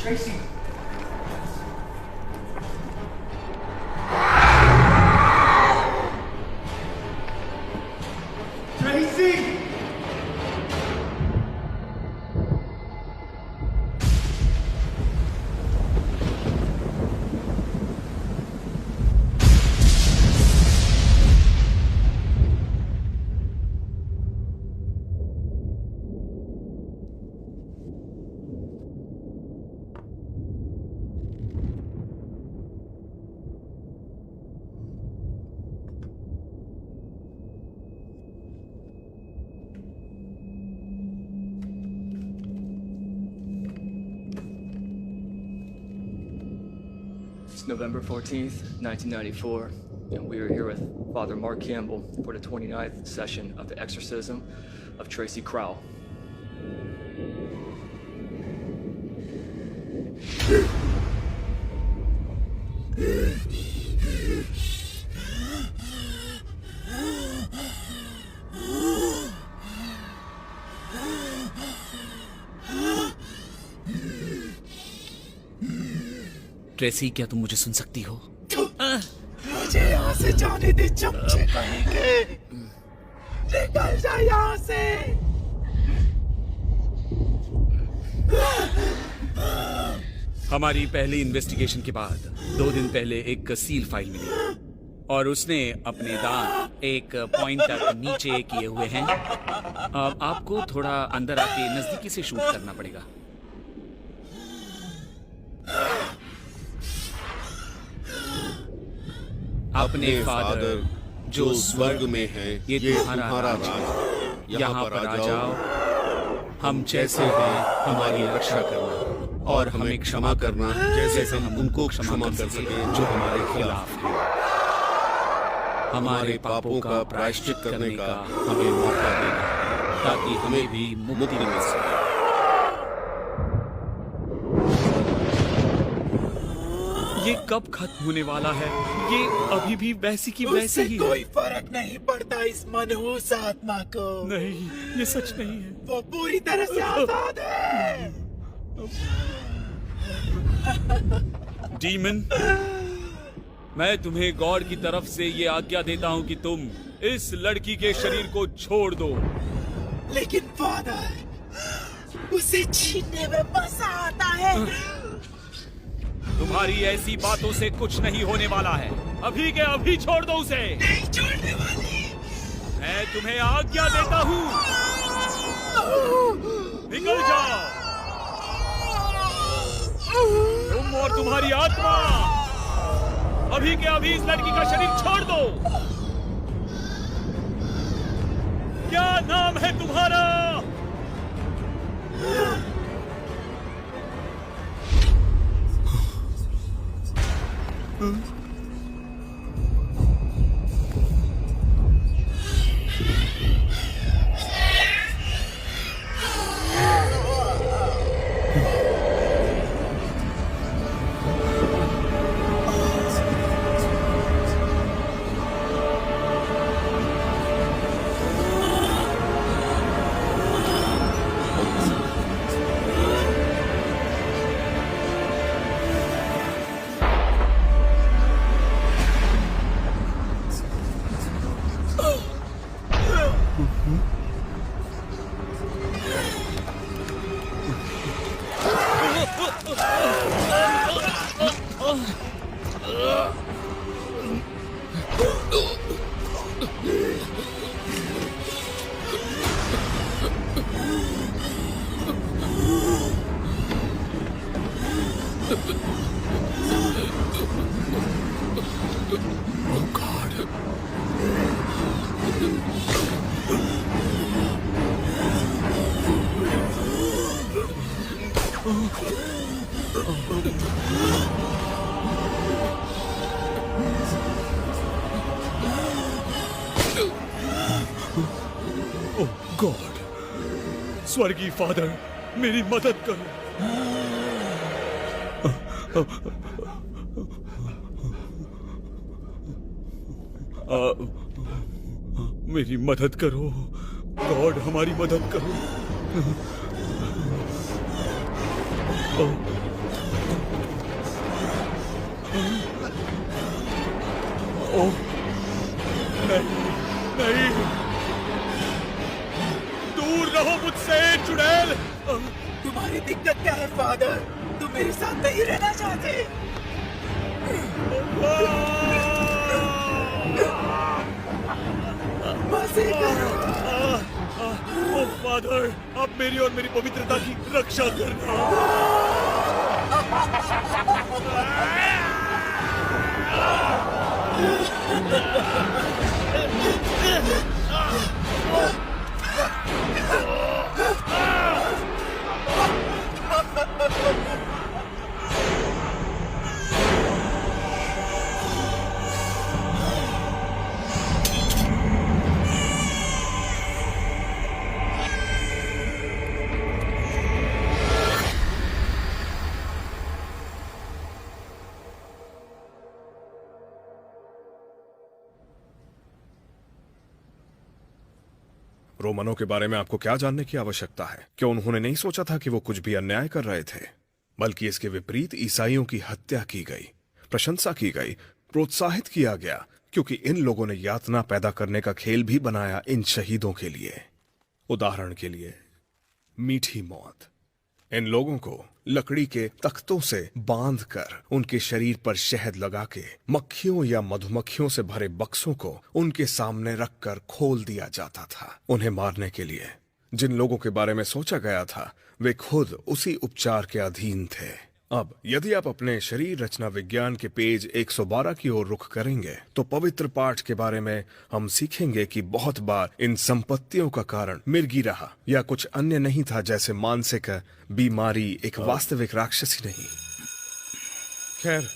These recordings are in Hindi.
Tracy! Tracy! It's November 14th, 1994, and we are here with Father Mark Campbell for the 29th session of the exorcism of Tracy Crowell. Tracy, क्या तुम मुझे सुन सकती हो? मुझे यहाँ से जाने दे, चमचे कहीं के। निकल जा यहाँ से। हमारी पहली इन्वेस्टिगेशन के बाद 2 दिन पहले एक सील फाइल मिली और उसने अपने दांत एक पॉइंट तक नीचे किए हुए हैं। अब आपको थोड़ा अंदर आके नजदीकी से शूट करना पड़ेगा। अपने फादर जो स्वर्ग में है, ये तुम्हारा राज, यहाँ पर आ जाओ। हम जैसे हैं हमारी रक्षा करना और हमें क्षमा करना जैसे हम उनको क्षमा कर सकें जो हमारे खिलाफ हैं। हमारे पापों का प्रायश्चित करने का हमें मौका देना ताकि हमें भी मुक्ति मिल सके। ये कब खत्म होने वाला है? ये अभी भी वैसी की वैसी ही है। कोई फर्क नहीं पड़ता इस मनहूस आत्मा को। नहीं, ये सच नहीं है। वो पूरी तरह से आजाद है। डीमन, मैं तुम्हें गॉड की तरफ से ये आज्ञा देता हूँ कि तुम इस लड़की के शरीर को छोड़ दो। लेकिन फादर, उसे छीनने में मजा आता है। तुम्हारी ऐसी बातों से कुछ नहीं होने वाला है। अभी के अभी छोड़ दो उसे। नहीं छोड़ने वाली। मैं तुम्हें आज्ञा देता हूँ, निकल जाओ। तुम और तुम्हारी आत्मा अभी के अभी इस लड़की का शरीर छोड़ दो। क्या नाम है तुम्हारा? ओह गॉड, स्वर्गीय फादर, मेरी मदद करो। मेरी मदद करो गॉड, हमारी मदद करो। ओह नहीं नहीं, दूर रहो मुझसे चुड़ैल। तुम्हारी दिक्कत क्या है फादर? तुम मेरे साथ नहीं रहना चाहते? मजे करो। ओह फादर, आप मेरी और मेरी पवित्रता की रक्षा करना। रोमनों के बारे में आपको क्या जानने की आवश्यकता है? क्या उन्होंने नहीं सोचा था कि वो कुछ भी अन्याय कर रहे थे? बल्कि इसके विपरीत ईसाइयों की हत्या की गई, प्रशंसा की गई, प्रोत्साहित किया गया, क्योंकि इन लोगों ने यातना पैदा करने का खेल भी बनाया इन शहीदों के लिए। उदाहरण के लिए मीठी मौत। इन लोगों को लकड़ी के तख्तों से बांधकर उनके शरीर पर शहद लगा के मक्खियों या मधुमक्खियों से भरे बक्सों को उनके सामने रखकर खोल दिया जाता था उन्हें मारने के लिए। जिन लोगों के बारे में सोचा गया था वे खुद उसी उपचार के अधीन थे। अब यदि आप अपने शरीर रचना विज्ञान के पेज 112 की ओर रुख करेंगे तो पवित्र पाठ के बारे में हम सीखेंगे कि बहुत बार इन संपत्तियों का कारण मिर्गी रहा या कुछ अन्य नहीं था, जैसे मानसिक बीमारी एक वास्तविक राक्षसी नहीं। खैर,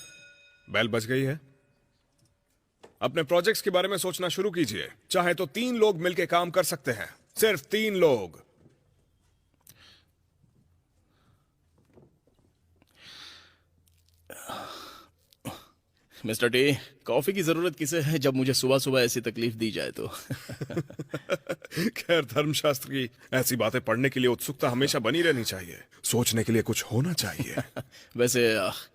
बेल बज गई है। अपने प्रोजेक्ट्स के बारे में सोचना शुरू कीजिए। चाहे तो 3 लोग मिलकर काम कर सकते हैं, सिर्फ 3 लोग। मिस्टर टी, कॉफी की जरूरत किसे है जब मुझे सुबह सुबह ऐसी तकलीफ दी जाए तो। खैर, धर्मशास्त्र की ऐसी बातें पढ़ने के लिए उत्सुकता हमेशा बनी रहनी चाहिए। सोचने के लिए कुछ होना चाहिए। वैसे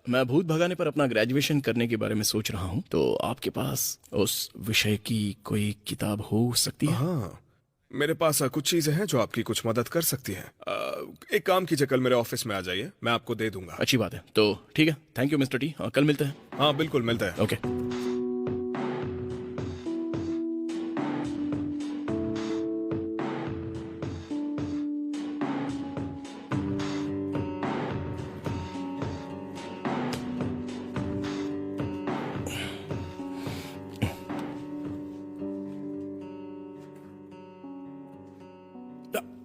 मैं भूत भगाने पर अपना ग्रेजुएशन करने के बारे में सोच रहा हूँ, तो आपके पास उस विषय की कोई किताब हो सकती है? हाँ, मेरे पास कुछ चीजें हैं जो आपकी कुछ मदद कर सकती हैं। एक काम कीजिए, कल मेरे ऑफिस में आ जाइए, मैं आपको दे दूंगा। अच्छी बात है, तो ठीक है। थैंक यू मिस्टर टी, कल मिलते हैं। हाँ बिल्कुल, मिलते हैं। ओके।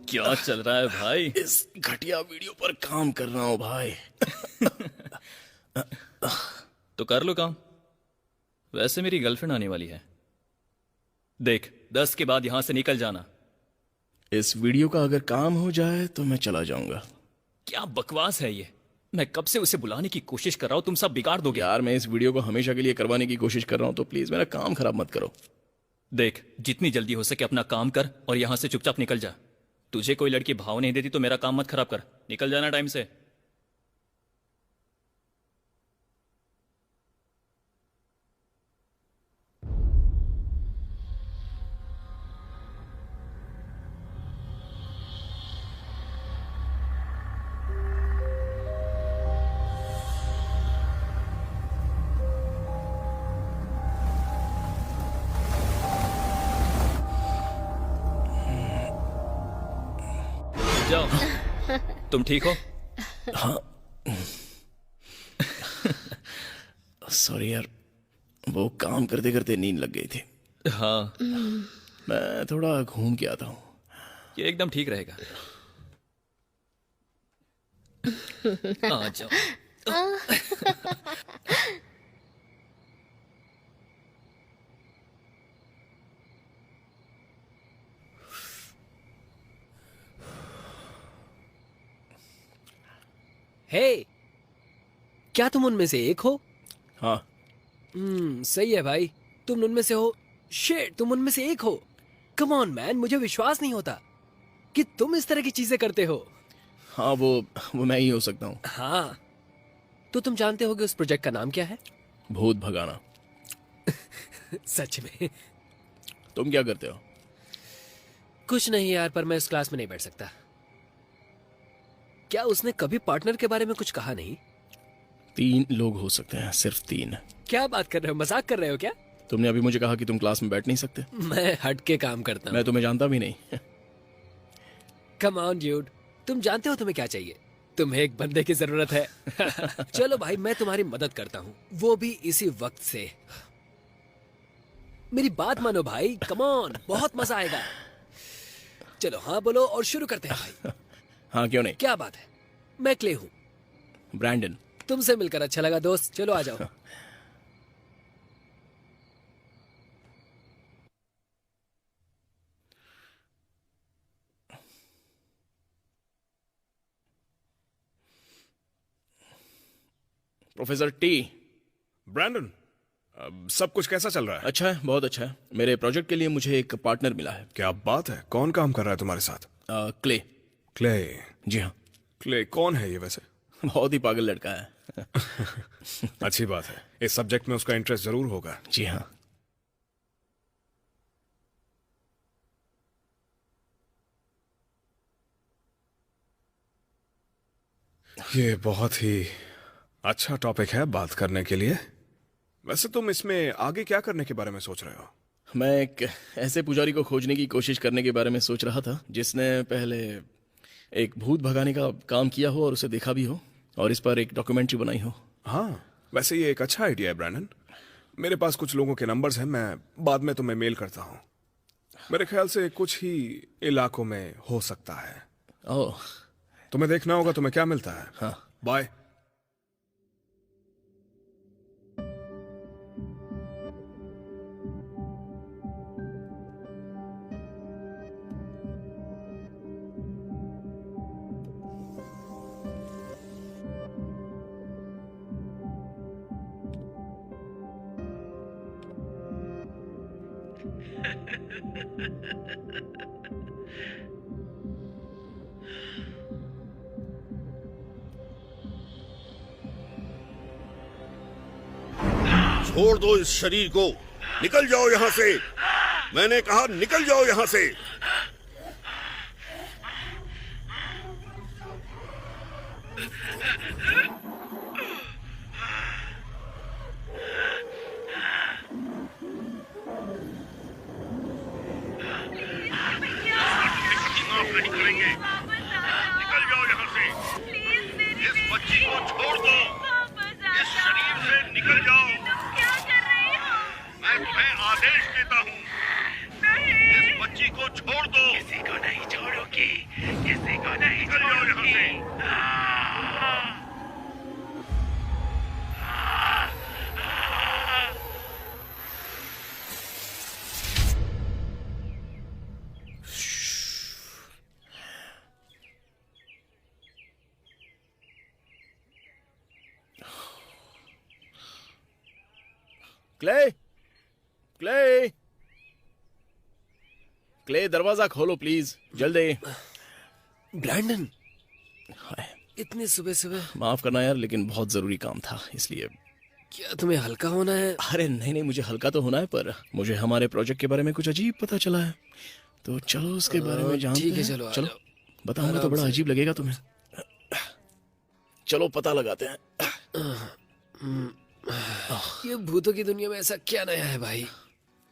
क्या चल रहा है भाई? इस घटिया वीडियो पर काम कर रहा हूं भाई। तो कर लो काम। वैसे मेरी गर्लफ्रेंड आने वाली है। देख, 10 के बाद यहां से निकल जाना। इस वीडियो का अगर काम हो जाए तो मैं चला जाऊंगा। क्या बकवास है ये? मैं कब से उसे बुलाने की कोशिश कर रहा हूं, तुम सब बिगाड़ दोगे। यार, मैं इस वीडियो को हमेशा के लिए करवाने की कोशिश कर रहा हूं, तो प्लीज मेरा काम खराब मत करो। देख, जितनी जल्दी हो सके अपना काम कर और यहां से चुपचाप निकल जा। तुझे कोई लड़की भाव नहीं देती तो मेरा काम मत खराब कर। निकल जाना टाइम से। जाओ। तुम ठीक हो? हाँ। सॉरी यार, वो काम करते करते नींद लग गई थी। हाँ, मैं थोड़ा घूम के आता हूँ। ये एकदम ठीक रहेगा। आ जाओ। हे, क्या तुम उनमें से एक हो? हाँ। सही है भाई, तुम उनमें से हो। शिट, तुम उनमें से एक हो। कम ऑन मैन, मुझे विश्वास नहीं होता कि तुम इस तरह की चीजें करते हो। हाँ, वो मैं ही हो सकता हूँ। हाँ, तो तुम जानते हो कि उस प्रोजेक्ट का नाम क्या है? भूत भगाना। सच में? तुम क्या करते हो? कुछ नहीं यार, पर मैं इस क्लास में नहीं बैठ सकता। क्या उसने कभी पार्टनर के बारे में कुछ कहा नहीं? 3 लोग हो सकते हैं, सिर्फ 3। क्या बात कर रहे हो, मजाक कर रहे हो क्या? तुमने अभी मुझे कहा कि तुम क्लास में बैठ नहीं सकते। मैं हट के काम करता हूँ। मैं तुम्हें जानता भी नहीं। कम ऑन ड्यूड, तुम जानते हो तुम्हें क्या चाहिए? तुम्हें एक बंदे की जरूरत है। चलो भाई, मैं तुम्हारी मदद करता हूँ, वो भी इसी वक्त से। मेरी बात मानो भाई, कम ऑन, बहुत मजा आएगा। चलो हाँ बोलो और शुरू करते हैं भाई। हाँ, क्यों नहीं। क्या बात है, मैं क्ले हूँ। ब्रैंडन। तुमसे मिलकर अच्छा लगा दोस्त, चलो आ जाओ। Professor T. ब्रैंडन, सब कुछ कैसा चल रहा है? अच्छा है, बहुत अच्छा है। मेरे प्रोजेक्ट के लिए मुझे एक पार्टनर मिला है। क्या बात है? कौन काम कर रहा है तुम्हारे साथ? क्ले। क्ले? जी हाँ। क्ले कौन है ये वैसे? बहुत ही पागल लड़का है। अच्छी बात है, इस सब्जेक्ट में उसका इंटरेस्ट जरूर होगा। जी हाँ। ये बहुत ही अच्छा टॉपिक है बात करने के लिए। वैसे तुम इसमें आगे क्या करने के बारे में सोच रहे हो? मैं एक ऐसे पुजारी को खोजने की कोशिश करने के बारे में सोच रहा था जिसने पहले एक भूत भगाने का काम किया हो और उसे देखा भी हो, और इस पर एक डॉक्यूमेंट्री बनाई हो। हाँ, वैसे ये एक अच्छा आइडिया है ब्रैंडन। मेरे पास कुछ लोगों के नंबर्स हैं, मैं बाद में तुम्हें मेल करता हूँ। मेरे ख्याल से कुछ ही इलाकों में हो सकता है। ओह। तुम्हें देखना होगा तुम्हें क्या मिलता है। हाँ। बाय। छोड़ दो इस शरीर को, निकल जाओ यहाँ से। मैंने कहा निकल जाओ यहाँ से। माफ नहीं करेंगे। निकल जाओ यहाँ से। इस बच्ची को छोड़ दो। इस शरीर से निकल जाओ। मैं तुम्हें आदेश देता हूँ, इस बच्ची को छोड़ दो। किसी को नहीं छोड़ोगी, किसी को नहीं निकल जाओ यहाँ से। क्ले, क्ले, क्ले, दरवाजा खोलो प्लीज, जल्दी। ब्रैंडन, इतनी सुबह सुबह? माफ करना यार, लेकिन बहुत जरूरी काम था, इसलिए। क्या तुम्हें हल्का होना है? अरे नहीं नहीं, मुझे हल्का तो होना है, पर मुझे हमारे प्रोजेक्ट के बारे में कुछ अजीब पता चला है, तो चलो उसके बारे में जानते हैं। ठीक है, चलो चलो, बताऊंगा तो बड़ा अजीब लगेगा तुम्हें। चलो पता लगाते हैं। ये भूतों की दुनिया में ऐसा क्या नया है भाई?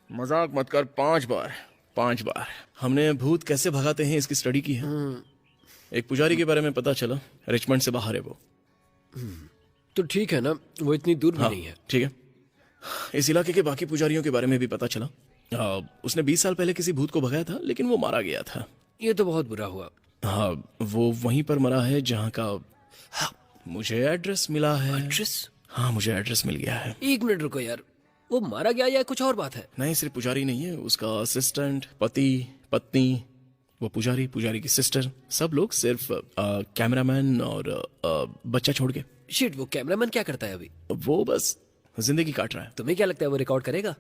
मजाक मत कर। 5 बार हमने भूत कैसे भगाते हैं इसकी स्टडी की है। एक पुजारी के बारे में पता चला, रिचमंड से बाहर है वो। तो ठीक है ना, वो इतनी दूर भी नहीं है। ठीक है। इस इलाके के बाकी पुजारियों के बारे में भी पता चला। उसने 20 साल पहले किसी भूत को भगाया था, लेकिन वो मारा गया था। ये तो बहुत बुरा हुआ। हाँ, वो वहीं पर मरा है जहाँ का मुझे एड्रेस मिला है। एड्रेस? हाँ, मुझे एड्रेस मिल गया है। 1 मिनट रुको यार, वो मारा गया या कुछ और बात है? नहीं, सिर्फ पुजारी नहीं है, उसका असिस्टेंट, पति, पत्नी, वो पुजारी, पुजारी की सिस्टर, सब लोग सिर्फ कैमरामैन और बच्चा छोड़ के। शिट, वो कैमरामैन क्या करता है अभी? वो बस जिंदगी काट रहा है। तुम्हें क्या लगता है वो रिकॉर्ड करेगा?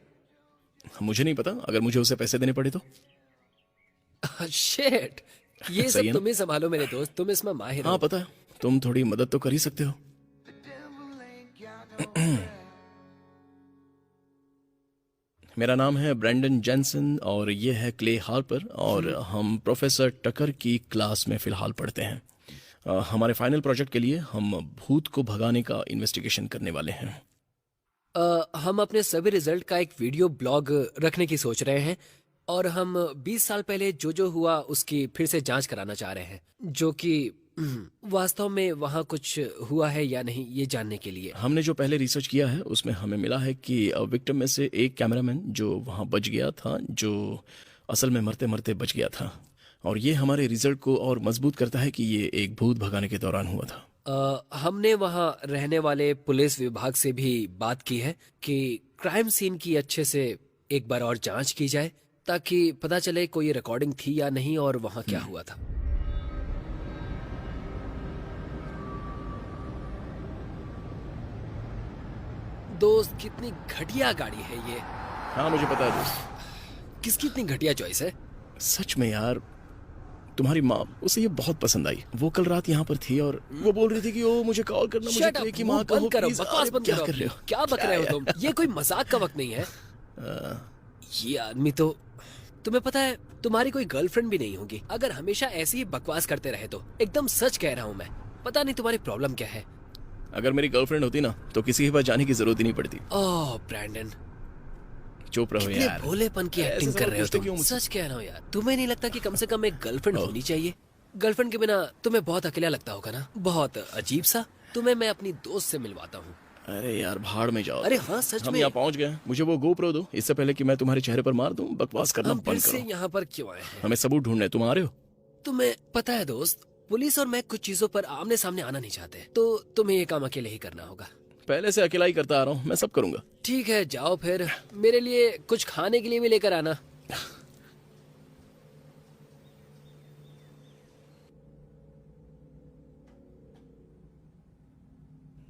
मुझे नहीं पता, अगर मुझे उसे पैसे देने पड़े तो। शिट, ये सही सब है ना? तुम ही संभालो मेरे दोस्त, तुम इसमें माहिर हो। हाँ पता है, तुम थोड़ी मदद तो कर ही सकते हो। मेरा नाम है ब्रैंडन जेनसन और ये है क्ले हार्पर और हम प्रोफेसर टकर की क्लास में फिलहाल पढ़ते हैं। हमारे फाइनल प्रोजेक्ट के लिए हम भूत को भगाने का इन्वेस्टिगेशन करने वाले हैं। हम अपने सभी रिजल्ट का एक वीडियो ब्लॉग रखने की सोच रहे हैं और हम 20 साल पहले जो हुआ उसकी फिर से जांच कराना चाह रहे हैं, जो कि वास्तव में वहाँ कुछ हुआ है या नहीं ये जानने के लिए। हमने जो पहले रिसर्च किया है उसमें हमें मिला है कि विक्टिम में से एक कैमरामैन जो वहाँ बच गया था, जो असल में मरते मरते बच गया था, और ये हमारे रिजल्ट को और मजबूत करता है कि ये एक भूत भगाने के दौरान हुआ था। हमने वहाँ रहने वाले पुलिस विभाग से भी बात की है कि क्राइम सीन की अच्छे से एक बार और जांच की जाए ताकि पता चले कोई रिकॉर्डिंग थी या नहीं और वहाँ क्या हुआ था। दोस्त, कितनी घटिया गाड़ी है ये। हाँ मुझे पता है दोस्त। किसकी इतनी घटिया चॉइस है? सच में यार, तुम्हारी माँ, उसे ये बहुत पसंद आई। वो कल रात यहाँ पर थी और वो बोल रही थी कि ओ मुझे कॉल करना, मुझे Shut क्ले up, की मुंह माँ कहो बंद करो, प्लीज। बकवास बंद क्या करो। कर रहे हो? क्या बक रहे हो तुम? ये कोई मजाक का वक्त नहीं है। ये आदमी तो, तुम्हें पता है तुम्हारी कोई गर्लफ्रेंड भी नहीं होगी अगर हमेशा ऐसे ही बकवास करते रहे तो। एकदम सच कह रहा हूँ मैं। पता नहीं तुम्हारी प्रॉब्लम क्या है। अगर मेरी गर्लफ्रेंड होती ना तो किसी के पास जाने की जरूरत ही नहीं पड़ती। ओह ब्रैंडन, चुप रहो कितने यार। भोलेपन की ऐसे एक्टिंग सवाल कर रहे हो पूछते तुम। क्यों मुझसे? सच कह रहा हूँ यार, तुम्हें नहीं लगता कि कम से कम एक गर्लफ्रेंड होनी चाहिए? गर्लफ्रेंड के बिना तुम्हें बहुत अकेला लगता होगा ना, बहुत अजीब सा। तुम्हें मैं अपनी दोस्त से मिलवाता हूँ। अरे यार भाड़ में जाओ। अरे हाँ सच हम में। यहाँ पहुँच गए। मुझे वो गोप्रो दो इससे पहले कि मैं तुम्हारे चेहरे पर मार दूं। बकवास करना हम फिर बंद से करो। यहाँ पर क्यों आए हैं? हमें सबूत ढूंढने, तुम आ रहे हो? तुम्हें पता है दोस्त, पुलिस और मैं कुछ चीजों पर आमने सामने आना नहीं चाहते, तो तुम्हें ये काम अकेले ही करना होगा। पहले से अकेला ही करता आ रहा हूँ, मैं सब करूंगा। ठीक है, जाओ फिर। मेरे लिए कुछ खाने के लिए भी लेकर आना।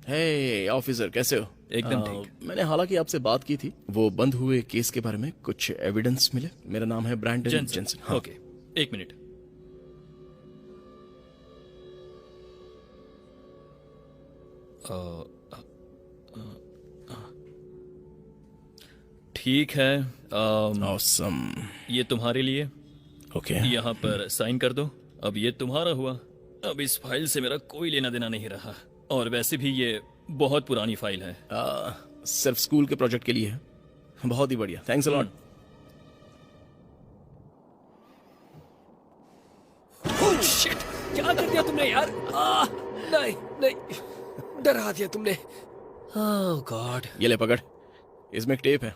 हे ऑफिसर, कैसे हो? एकदम ठीक। मैंने हालांकि आपसे बात की थी वो बंद हुए केस के बारे में, कुछ एविडेंस मिले। मेरा नाम है ब्रैंडन जेनसन। हाँ। Okay, 1 minute. ठीक है, Awesome. ये तुम्हारे लिए। ओके। यहाँ पर साइन कर दो। अब ये तुम्हारा हुआ। अब इस फाइल से मेरा कोई लेना देना नहीं रहा, और वैसे भी ये बहुत पुरानी फाइल है। सिर्फ स्कूल के प्रोजेक्ट के लिए है। बहुत ही बढ़िया, thanks a lot. Oh, shit! क्या कर दिया तुमने यार? नहीं नहीं, डरा दिया तुमने। ओह गॉड। ये ले पकड़, इसमें एक टेप है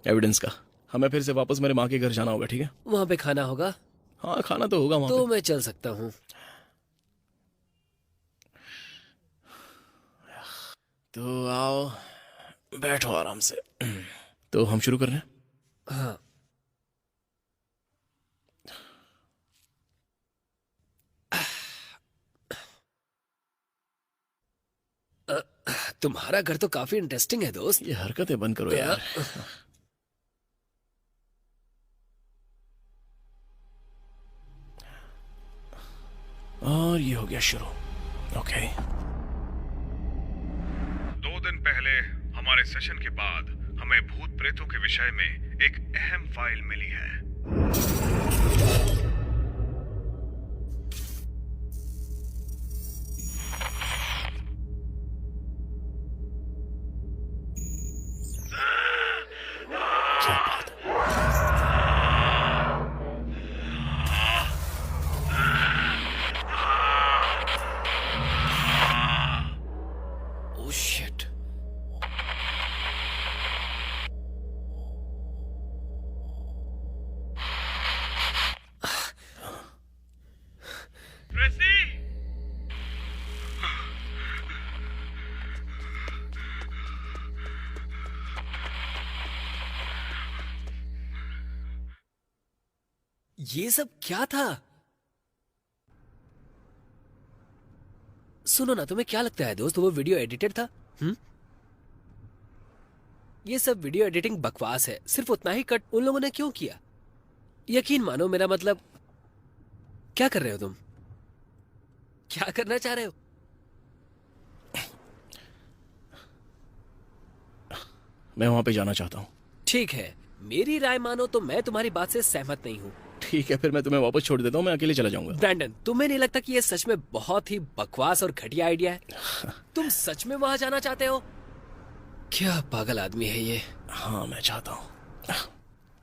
एविडेंस का। हमें फिर से वापस मेरे माँ के घर जाना होगा, ठीक है? वहाँ पे खाना होगा? हाँ खाना तो होगा वहाँ तो पे। मैं चल सकता हूँ। तो आओ बैठो आराम से। तो हम शुरू कर रहे हैं? हाँ। तुम्हारा घर तो काफी इंटरेस्टिंग है दोस्त। ये हरकतें बंद करो यार। और ये हो गया शुरू। ओके। 2 दिन पहले हमारे सेशन के बाद हमें भूत प्रेतों के विषय में एक अहम फाइल मिली है। क्या बात है? Oh shit. ये सब क्या था? सुनो ना, तुम्हें क्या लगता है दोस्त, वो वीडियो एडिटेड था? ये सब वीडियो एडिटिंग बकवास है। सिर्फ उतना ही कट उन लोगों ने क्यों किया? यकीन मानो, मेरा मतलब, क्या कर रहे हो तुम? क्या करना चाह रहे हो? मैं वहां पे जाना चाहता हूँ। ठीक है, मेरी राय मानो तो मैं तुम्हारी बात से सहमत नहीं हूँ। ठीक है, फिर मैं तुम्हें वापस छोड़ देता हूँ, मैं अकेले चला जाऊंगा। ब्रैंडन, तुम्हें नहीं लगता कि ये सच में बहुत ही बकवास और घटिया आइडिया है? तुम सच में वहां जाना चाहते हो? क्या पागल आदमी है ये। हाँ, मैं चाहता हूँ।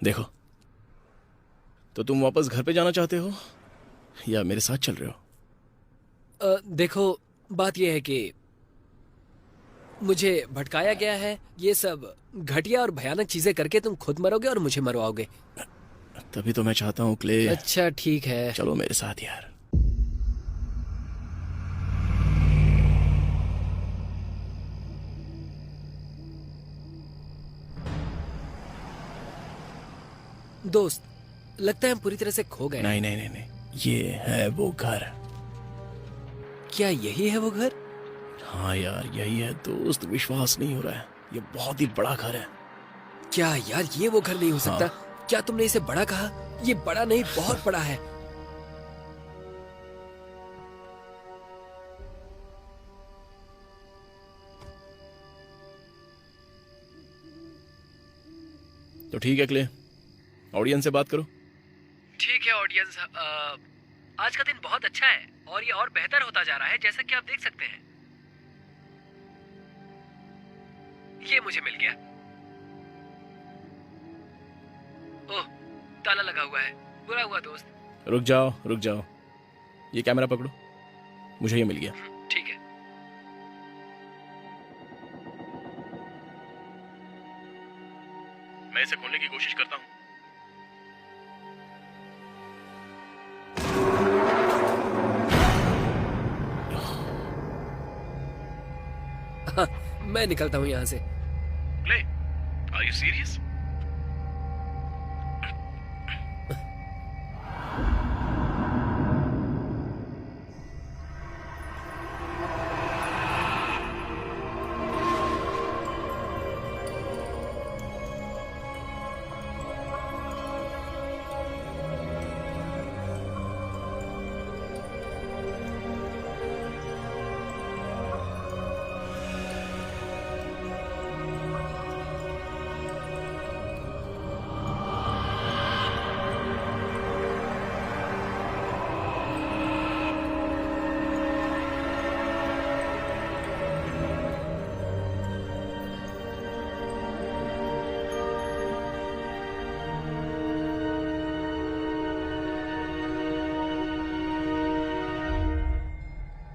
देखो, तो तुम वापस घर पे जाना चाहते हो या मेरे साथ चल रहे हो? देखो, बात यह है कि मुझे भटकाया गया है। ये सब घटिया और भयानक चीजें करके तुम खुद मरोगे और मुझे मरवाओगे। तभी तो मैं चाहता हूँ क्ले। अच्छा ठीक है, चलो मेरे साथ यार। दोस्त, लगता है हम पूरी तरह से खो गए। नहीं नहीं नहीं नहीं, ये है वो घर। क्या यही है वो घर? हाँ यार, यही है दोस्त, विश्वास नहीं हो रहा है। ये बहुत ही बड़ा घर है। क्या यार, ये वो घर नहीं हो सकता। क्या तुमने इसे बड़ा कहा? ये बड़ा नहीं, बहुत बड़ा है। तो ठीक है क्ले, ऑडियंस से बात करो। ठीक है ऑडियंस, आज का दिन बहुत अच्छा है और ये और बेहतर होता जा रहा है, जैसा कि आप देख सकते हैं। ये मुझे मिल गया। ओह, ताला लगा हुआ है। बुरा हुआ दोस्त। रुक जाओ रुक जाओ, ये कैमरा पकड़ो, मुझे ये मिल गया। ठीक है। मैं इसे खोलने की कोशिश करता हूँ। मैं निकलता हूँ यहाँ से। Clay, are you serious?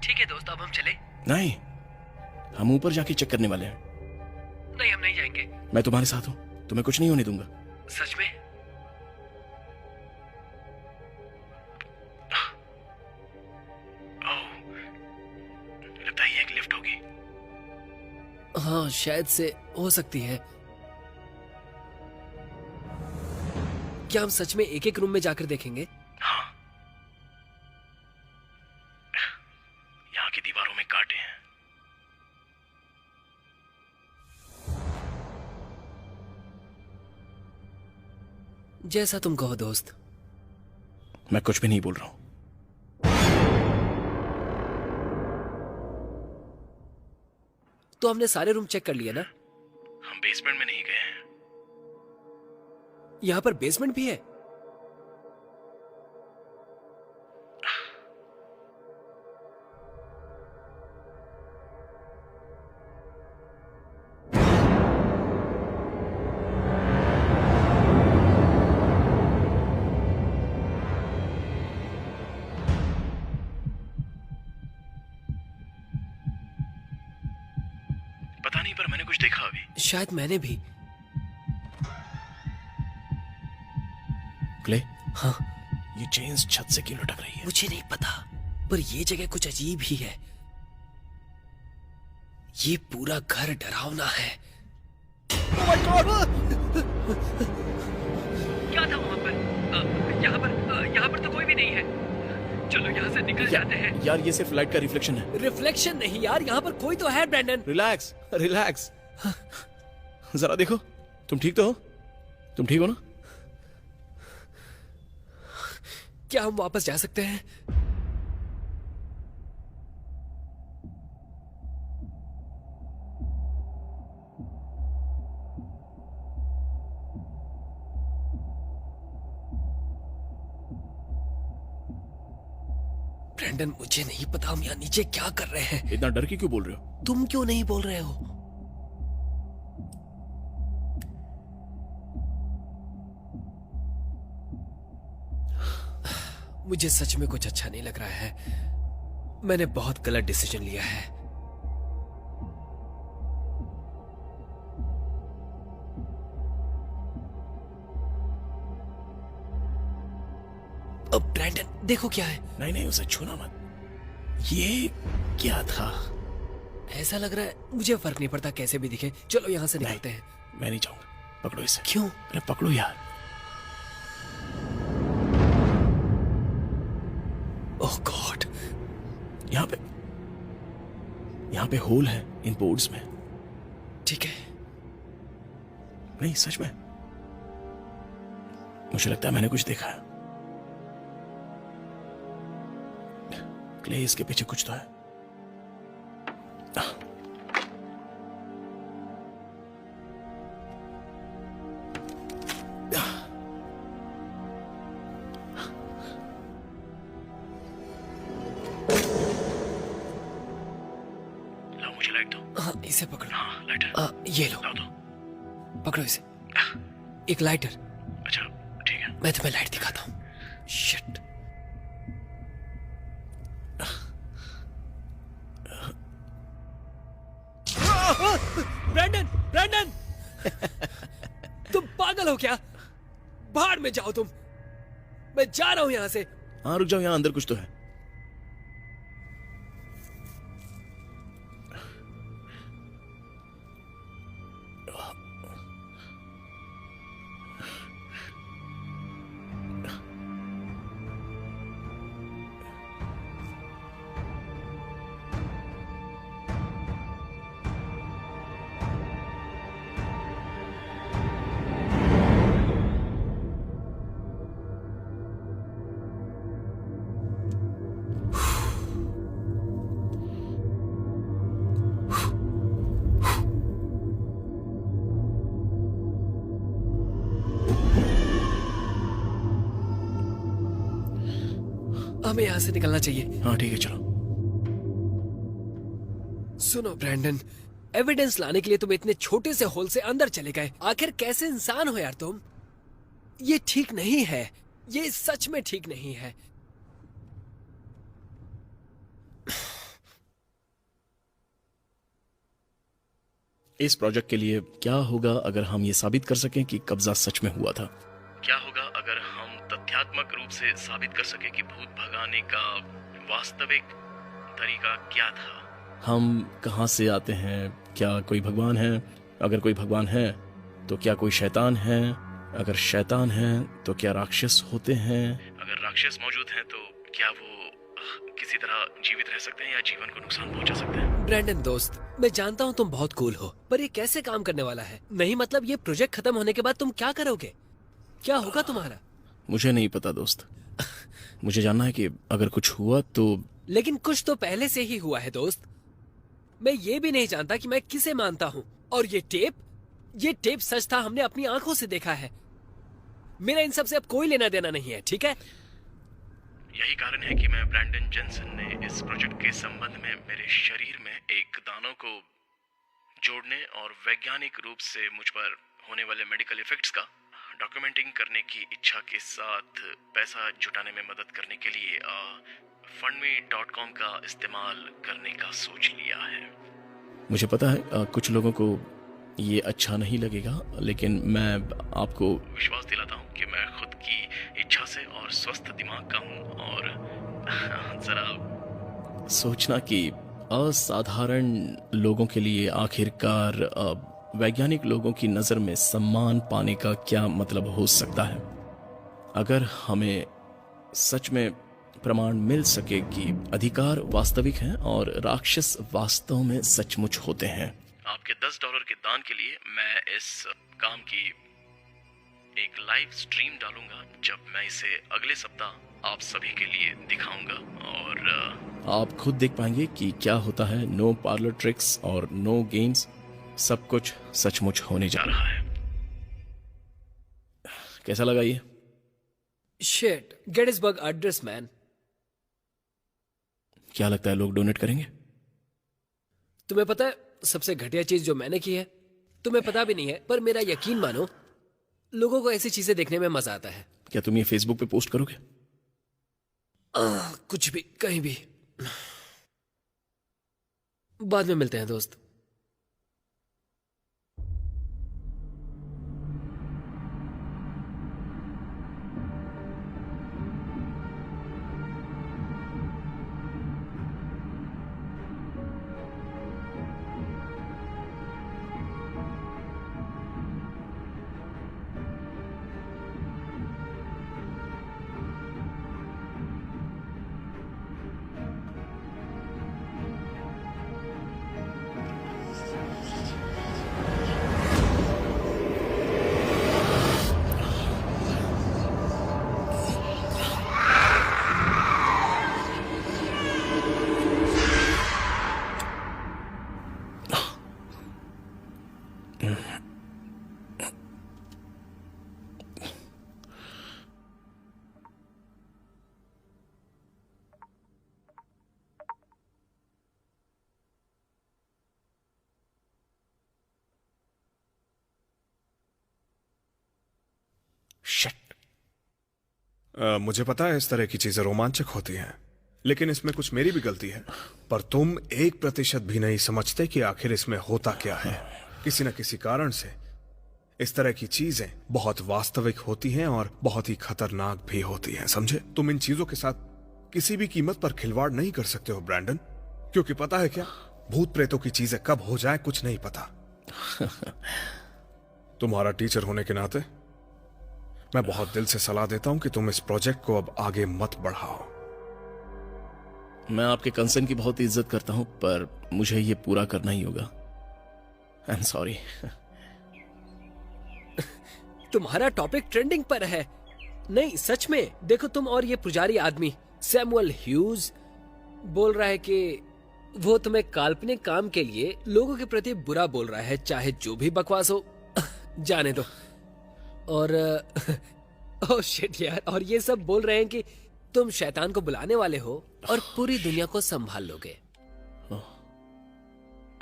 ठीक है दोस्त, अब हम चले? नहीं, हम ऊपर जाके चेक करने वाले हैं। नहीं, हम नहीं जाएंगे। मैं तुम्हारे साथ हूँ, तुम्हें कुछ नहीं होने दूंगा। सच में? लगता है ये एक लिफ्ट होगी। हाँ, शायद से हो सकती है। क्या हम सच में एक एक रूम में जाकर देखेंगे? हाँ, यहाँ की दीवारों में कांटे हैं। जैसा तुम कहो दोस्त। मैं कुछ भी नहीं बोल रहा हूँ। तो हमने सारे रूम चेक कर लिए ना? हम बेसमेंट में नहीं गए हैं। यहाँ पर बेसमेंट भी है? पता नहीं, पर मैंने कुछ देखा अभी। शायद मैंने भी। क्ले, हाँ, ये चेन्स छत से क्यों लटक रही है? मुझे नहीं पता, पर ये जगह कुछ अजीब ही है। ये पूरा घर डरावना है। क्या था वहां पर? यहाँ पर नहीं है। चलो यहाँ से निकल जाते हैं। यार ये सिर्फ लाइट का रिफ्लेक्शन है। रिफ्लेक्शन नहीं यार, यहाँ पर कोई तो है ब्रैंडन। Relax relax. जरा देखो, तुम ठीक तो हो? तुम ठीक हो ना? क्या हम वापस जा सकते हैं? ब्रैंडन, मुझे नहीं पता हम यहाँ नीचे क्या कर रहे हैं। इतना डर के क्यों बोल रहे हो? तुम क्यों नहीं बोल रहे हो? मुझे सच में कुछ अच्छा नहीं लग रहा है। मैंने बहुत गलत डिसीजन लिया है। अब ब्रैंडन देखो क्या है। नहीं नहीं, उसे छूना मत। ये क्या था? ऐसा लग रहा है, मुझे फर्क नहीं पड़ता कैसे भी दिखे। चलो यहाँ से निकलते हैं। मैं नहीं जाऊंगा। पकड़ो इसे। क्यों? अरे पकड़ो यार। ओह गॉड, यहाँ पे होल है इन बोर्ड्स में। ठीक है। नहीं सच में, मुझे लगता है मैंने कुछ देखा है। क्ले, इसके पीछे कुछ तो है। मुझे लाइट दो। हाँ, इसे पकड़ो। हाँ, लाइटर। ये लो। दो। पकड़ो इसे। एक लाइटर। अच्छा ठीक है। मैं तुम्हें लाइट दिखाता हूँ। शिट। ब्रैंडन, ब्रैंडन, तुम पागल हो क्या? बाहर में जाओ तुम। मैं जा रहा हूं यहां से। हाँ रुक जाओ, यहाँ अंदर कुछ तो है। हमें यहां से निकलना चाहिए। हाँ ठीक है, चलो। सुनो ब्रैंडन, एविडेंस लाने के लिए तुम इतने छोटे से होल से अंदर चले गए। आखिर कैसे इंसान हो यार तुम? ये ठीक नहीं है। ये सच में ठीक नहीं है। इस प्रोजेक्ट के लिए क्या होगा अगर हम ये साबित कर सकें कि कब्जा सच में हुआ था? क्या होगा अगर हम तथ्यात्मक रूप से साबित कर सकें कि भूत भगाने का वास्तविक तरीका क्या था? हम कहां से आते हैं? क्या कोई भगवान है? अगर कोई भगवान है तो क्या कोई शैतान है? अगर शैतान है तो क्या राक्षस होते हैं? अगर राक्षस मौजूद हैं तो क्या वो किसी तरह जीवित रह सकते हैं या जीवन को नुकसान पहुंचा सकते हैं? ब्रैंडन दोस्त, मैं जानता हूँ तुम बहुत कूल हो, पर ये कैसे काम करने वाला है? नहीं मतलब ये प्रोजेक्ट खत्म होने के बाद तुम क्या करोगे? क्या होगा तुम्हारा? मुझे नहीं पता दोस्त। मुझे जानना है कि अगर कुछ हुआ तो। लेकिन कुछ तो पहले से ही हुआ है दोस्त। मैं ये भी नहीं जानता कि मैं किसे मानता हूँ। और ये टेप सच था। हमने अपनी आंखों से देखा है। मेरा इन सब से अब कोई लेना देना नहीं है, ठीक है? यही कारण है कि मैं ब्रैंडन जेंसन ने इस प्रोजेक्ट के संबंध में मेरे शरीर में एक दानों को जोड़ने और वैज्ञानिक रूप से मुझ पर होने वाले मेडिकल इफेक्ट्स का डॉक्यूमेंटिंग करने की इच्छा के साथ पैसा जुटाने में मदद करने के लिए fundme.com का इस्तेमाल करने का सोच लिया है। मुझे पता है कुछ लोगों को ये अच्छा नहीं लगेगा, लेकिन मैं आपको विश्वास दिलाता हूँ कि मैं खुद की इच्छा से और स्वस्थ दिमाग का हूँ। और जरा सोचना कि असाधारण लोगों के लिए आखिरकार वैज्ञानिक लोगों की नज़र में सम्मान पाने का क्या मतलब हो सकता है। अगर हमें सच में प्रमाण मिल सके कि अधिकार वास्तविक हैं और राक्षस वास्तव में सचमुच होते हैं। आपके $10 के दान के लिए मैं इस काम की एक लाइव स्ट्रीम डालूंगा जब मैं इसे अगले सप्ताह आप सभी के लिए दिखाऊंगा, और आप खुद देख पाएंगे कि क्या होता है। नो पार्लर ट्रिक्स और नो गेम्स, सब कुछ सचमुच होने जा रहा है। कैसा लगा ये? Shit, Gettysburg address man. क्या लगता है लोग डोनेट करेंगे? तुम्हें पता है सबसे घटिया चीज जो मैंने की है? तुम्हें पता भी नहीं है, पर मेरा यकीन मानो, लोगों को ऐसी चीजें देखने में मजा आता है। क्या तुम ये फेसबुक पे पोस्ट करोगे? कुछ भी, कहीं भी। बाद में मिलते हैं दोस्त। मुझे पता है इस तरह की चीजें रोमांचक होती हैं, लेकिन इसमें कुछ मेरी भी गलती है। पर तुम 1% भी नहीं समझते कि आखिर इसमें होता क्या है। किसी न किसी कारण से इस तरह की चीजें बहुत वास्तविक होती हैं और बहुत ही खतरनाक भी होती हैं, समझे? तुम इन चीजों के साथ किसी भी कीमत पर खिलवाड़ नहीं कर सकते हो ब्रैंडन, क्योंकि पता है क्या, भूत प्रेतों की चीजें कब हो जाए कुछ नहीं पता। तुम्हारा टीचर होने के नाते मैं बहुत दिल से सलाह देता हूं कि तुम इस प्रोजेक्ट को अब आगे मत बढ़ाओ। मैं आपके कंसर्न की बहुत इज्जत करता हूं, पर मुझे ये पूरा करना ही होगा। I am sorry. तुम्हारा टॉपिक ट्रेंडिंग पर है। नहीं, सच में देखो, तुम और ये पुजारी आदमी सैमुअल ह्यूज बोल रहा है कि वो तुम्हें काल्पनिक काम के लिए लोगों के प्रति बुरा बोल रहा है, चाहे जो भी बकवास हो। जाने दो। और ओह शिट यार, और ये सब बोल रहे हैं कि तुम शैतान को बुलाने वाले हो और पूरी दुनिया को संभाल लोगे।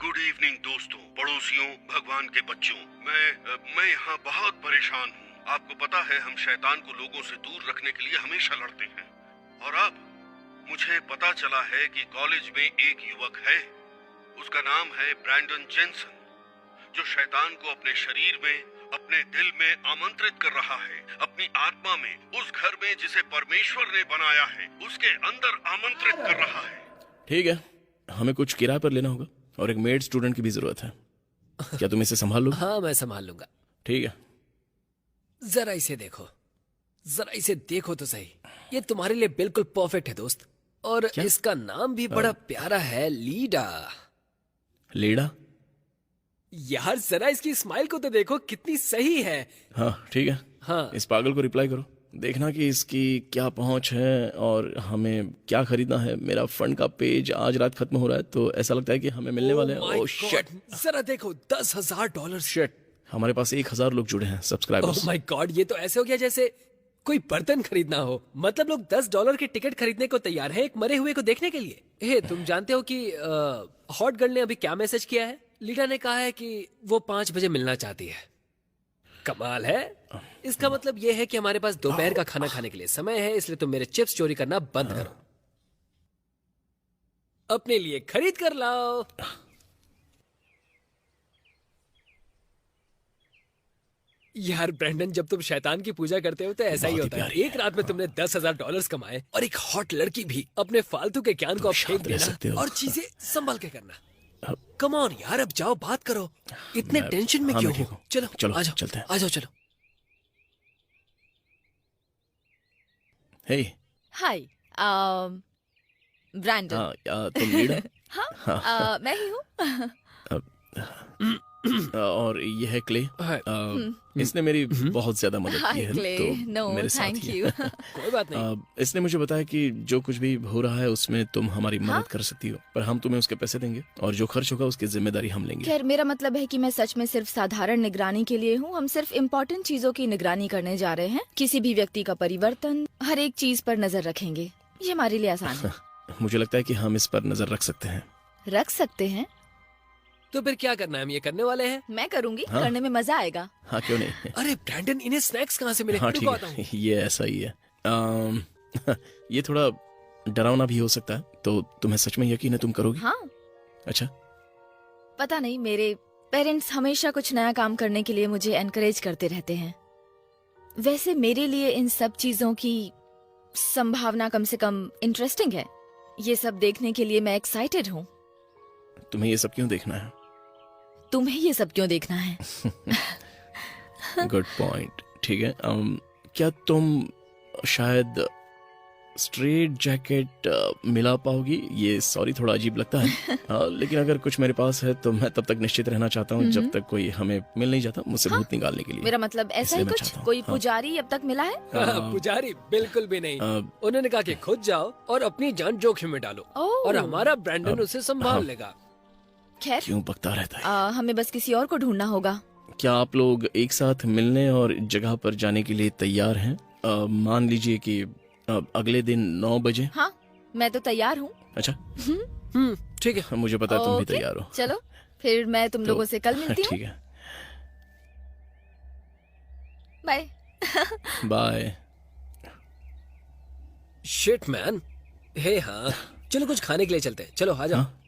गुड इवनिंग दोस्तों, पड़ोसियों, भगवान के बच्चों। मैं यहाँ बहुत परेशान हूँ। आपको पता है हम शैतान को लोगों से दूर रखने के लिए हमेशा लड़ते हैं, और अब मुझे पता चला है कि कॉलेज में एक युवक है, उसका नाम है ब्रैंडन जेनसन, जो शैतान को अपने शरीर में, अपने दिल में आमंत्रित कर रहा है, अपनी आत्मा में, उस घर में जिसे परमेश्वर ने बनाया है, उसके अंदर आमंत्रित कर रहा है। ठीक है, हमें कुछ किराए पर लेना होगा और एक मेड स्टूडेंट की भी जरूरत है। क्या तुम इसे संभाल लोगे? हाँ, मैं संभाल लूंगा। ठीक है। जरा इसे देखो, जरा इसे देखो तो सही। ये तुम्हारे लिए बिल्कुल परफेक्ट है दोस्त। और क्या? इसका नाम भी बड़ा प्यारा है, लीडा। लीडा? यार जरा इसकी स्माइल को तो देखो, कितनी सही है। हाँ ठीक है। हाँ, इस पागल को रिप्लाई करो, देखना कि इसकी क्या पहुंच है और हमें क्या खरीदना है। मेरा फंड का पेज आज रात खत्म हो रहा है, तो ऐसा लगता है कि हमें मिलने वाले हैं। ओह शिट, जरा देखो, $10,000। शिट, हमारे पास 1000 लोग जुड़े हैं सब्सक्राइबर्स। ओह माय गॉड, ये तो ऐसे हो गया जैसे कोई बर्तन खरीदना हो। मतलब लोग $10 की टिकट खरीदने को तैयार है एक मरे हुए को देखने के लिए। हे, तुम जानते हो कि हॉट गर्ल ने अभी क्या मैसेज किया है? लीडा ने कहा है कि वो 5 बजे मिलना चाहती है। कमाल है। इसका मतलब ये है कि हमारे पास दोपहर का खाना खाने के लिए समय है, इसलिए तुम मेरे चिप्स चोरी करना बंद करो, अपने लिए खरीद कर लाओ। यार ब्रैंडन, जब तुम शैतान की पूजा करते हो तो ऐसा ही होता है। एक रात में तुमने $10,000 कमाए और एक हॉट लड़की भी। अपने फालतू के ज्ञान को अब फेंक देना और चीजें संभल के करना। कम ऑन यार, अब जाओ बात करो। इतने टेंशन में क्यों हो? चलो चलो आ जाओ, चलते हैं। आ जाओ, चलो। हे, हाय ब्रैंडन। हाँ, तुम लीडर? हाँ, मैं ही हूँ। और ये है क्ले। इसने मेरी बहुत ज्यादा मदद की है, तो नो मेरे साथ थैंक ही यू। है। कोई बात नहीं। इसने मुझे बताया कि जो कुछ भी हो रहा है उसमें तुम हमारी मदद कर सकती हो, पर हम तुम्हें उसके पैसे देंगे और जो खर्च होगा उसकी जिम्मेदारी हम लेंगे। खैर मेरा मतलब है कि मैं सच में सिर्फ साधारण निगरानी के लिए हूँ। हम सिर्फ इम्पोर्टेंट चीजों की निगरानी करने जा रहे हैं। किसी भी व्यक्ति का परिवर्तन, हर एक चीज पर नजर रखेंगे। ये हमारे लिए आसान है। मुझे लगता है कि हम इस पर नजर रख सकते हैं। रख सकते हैं? तो फिर क्या करना है? हम ये करने वाले हैं। मैं करूँगी। हाँ। करने में मजा आएगा। हाँ, क्यों नहीं। अरे ब्रैंडन, इन्हें स्नैक्स कहाँ से मिले? हाँ रुको, ठीक आता हूँ। है, ये ऐसा ही है। ये थोड़ा डरावना भी हो सकता है, तो तुम्हें सच में यकीन है तुम करोगी? हाँ, अच्छा। पता नहीं, मेरे पेरेंट्स हमेशा कुछ नया काम करने के लिए मुझे एनकरेज करते रहते हैं। वैसे मेरे लिए इन सब चीजों की संभावना कम से कम इंटरेस्टिंग है। ये सब देखने के लिए मैं एक्साइटेड हूँ। तुम्हें ये सब क्यों देखना है? तुम्हें ये सब क्यों देखना है? Good point. ठीक है, क्या तुम शायद स्ट्रेट जैकेट मिला पाओगी? ये सॉरी थोड़ा अजीब लगता है, लेकिन अगर कुछ मेरे पास है तो मैं तब तक निश्चित रहना चाहता हूँ जब तक कोई हमें मिल नहीं जाता मुझसे भूत निकालने के लिए। मेरा मतलब ऐसा ही इसलिए मैं कुछ? चाहता हूँ। कोई हाँ। पुजारी अब तक मिला है? पुजारी बिल्कुल भी नहीं। उन्होंने कहा कि खुद जाओ और अपनी जान जोखिम में डालो ओह। और हमारा ब्रैंडन उसे संभाल हाँ। लेगा। खैर क्यों बकता रहता है? हमें बस किसी और को ढूंढना होगा। क्या आप लोग एक साथ मिलने और जगह पर जाने के लिए तैयार हैं? मान लीजिए कि अगले दिन 9 बजे। हाँ, मैं तो तैयार हूँ। अच्छा, ठीक है। मुझे पता है तुम भी ओके, तैयार हो। चलो फिर मैं तुम तो- लोगों से कल मिलती हूँ। ठीक है, bye. Bye. Shit man. Hey हाँ, चलो कुछ खाने के लिए चलते हैं। चलो आ जाओ। हाँ?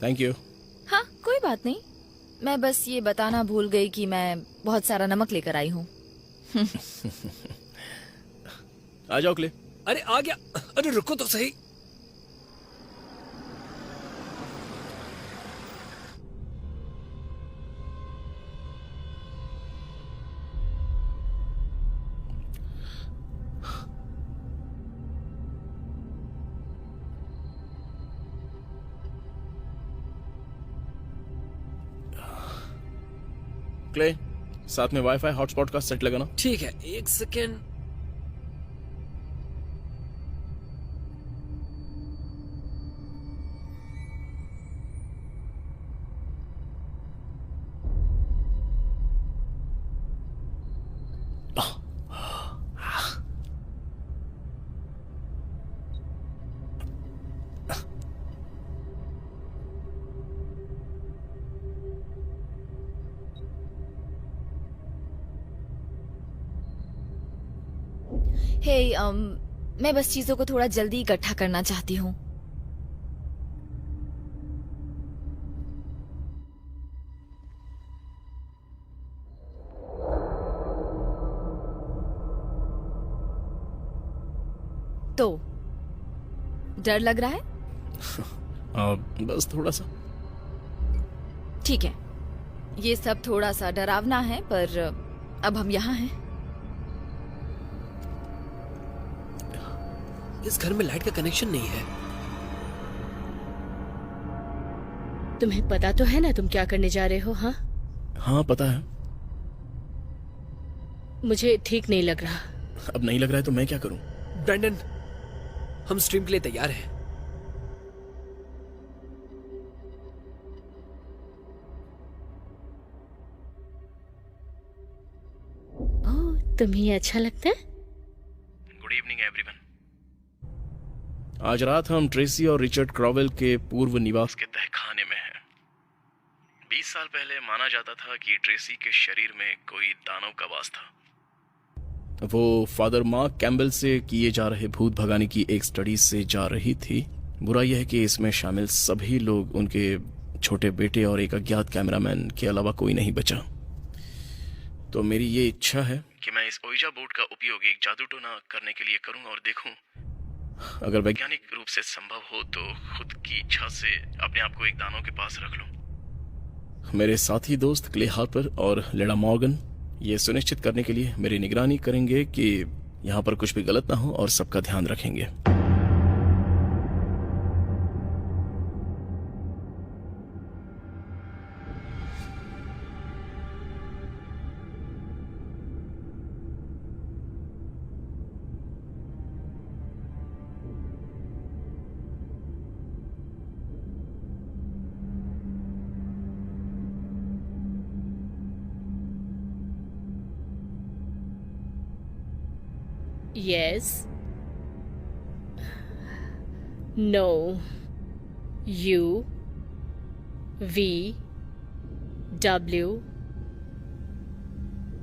Thank you. हाँ, कोई बात नहीं। मैं बस ये बताना भूल गई कि मैं बहुत सारा नमक लेकर आई हूँ। आ जाओ क्ले। अरे आ गया। अरे रुको तो सही। क्ले, साथ में वाईफाई हॉटस्पॉट का सेट लगाना। ठीक है, एक सेकेंड। हे मैं बस चीजों को थोड़ा जल्दी इकट्ठा करना चाहती हूँ। तो डर लग रहा है? बस थोड़ा सा। ठीक है, ये सब थोड़ा सा डरावना है, पर अब हम यहाँ हैं। इस घर में लाइट का कनेक्शन नहीं है। तुम्हें पता तो है ना तुम क्या करने जा रहे हो? हाँ हाँ पता है। मुझे ठीक नहीं लग रहा। अब नहीं लग रहा है तो मैं क्या करूं? ब्रैंडन, हम स्ट्रीम के लिए तैयार हैं। ओह, तुम्हें ये अच्छा लगता है? Good evening everyone. आज रात हम ट्रेसी और रिचर्ड क्रॉवेल के पूर्व निवास के तहखाने में हैं। 20 साल पहले माना जाता था कि ट्रेसी के शरीर में कोई दानव का वास था। वो फादर मार्क कैम्बल से किए जा रहे भूत भगाने की एक स्टडी से जा रही थी। बुरा यह है कि इसमें शामिल सभी लोग उनके छोटे बेटे और एक अज्ञात कैमरामैन के अलावा कोई नहीं बचा। तो मेरी ये इच्छा है कि मैं इस ओइजा बोर्ड का उपयोग एक जादू टोना करने के लिए करूं और देखूं अगर वैज्ञानिक रूप से संभव हो तो खुद की इच्छा से अपने आप को एक दानव के पास रख लूं। मेरे साथी दोस्त क्ले हार्पर और लेडा मॉर्गन ये सुनिश्चित करने के लिए मेरी निगरानी करेंगे कि यहाँ पर कुछ भी गलत ना हो और सबका ध्यान रखेंगे। Yes. No. U. V. W.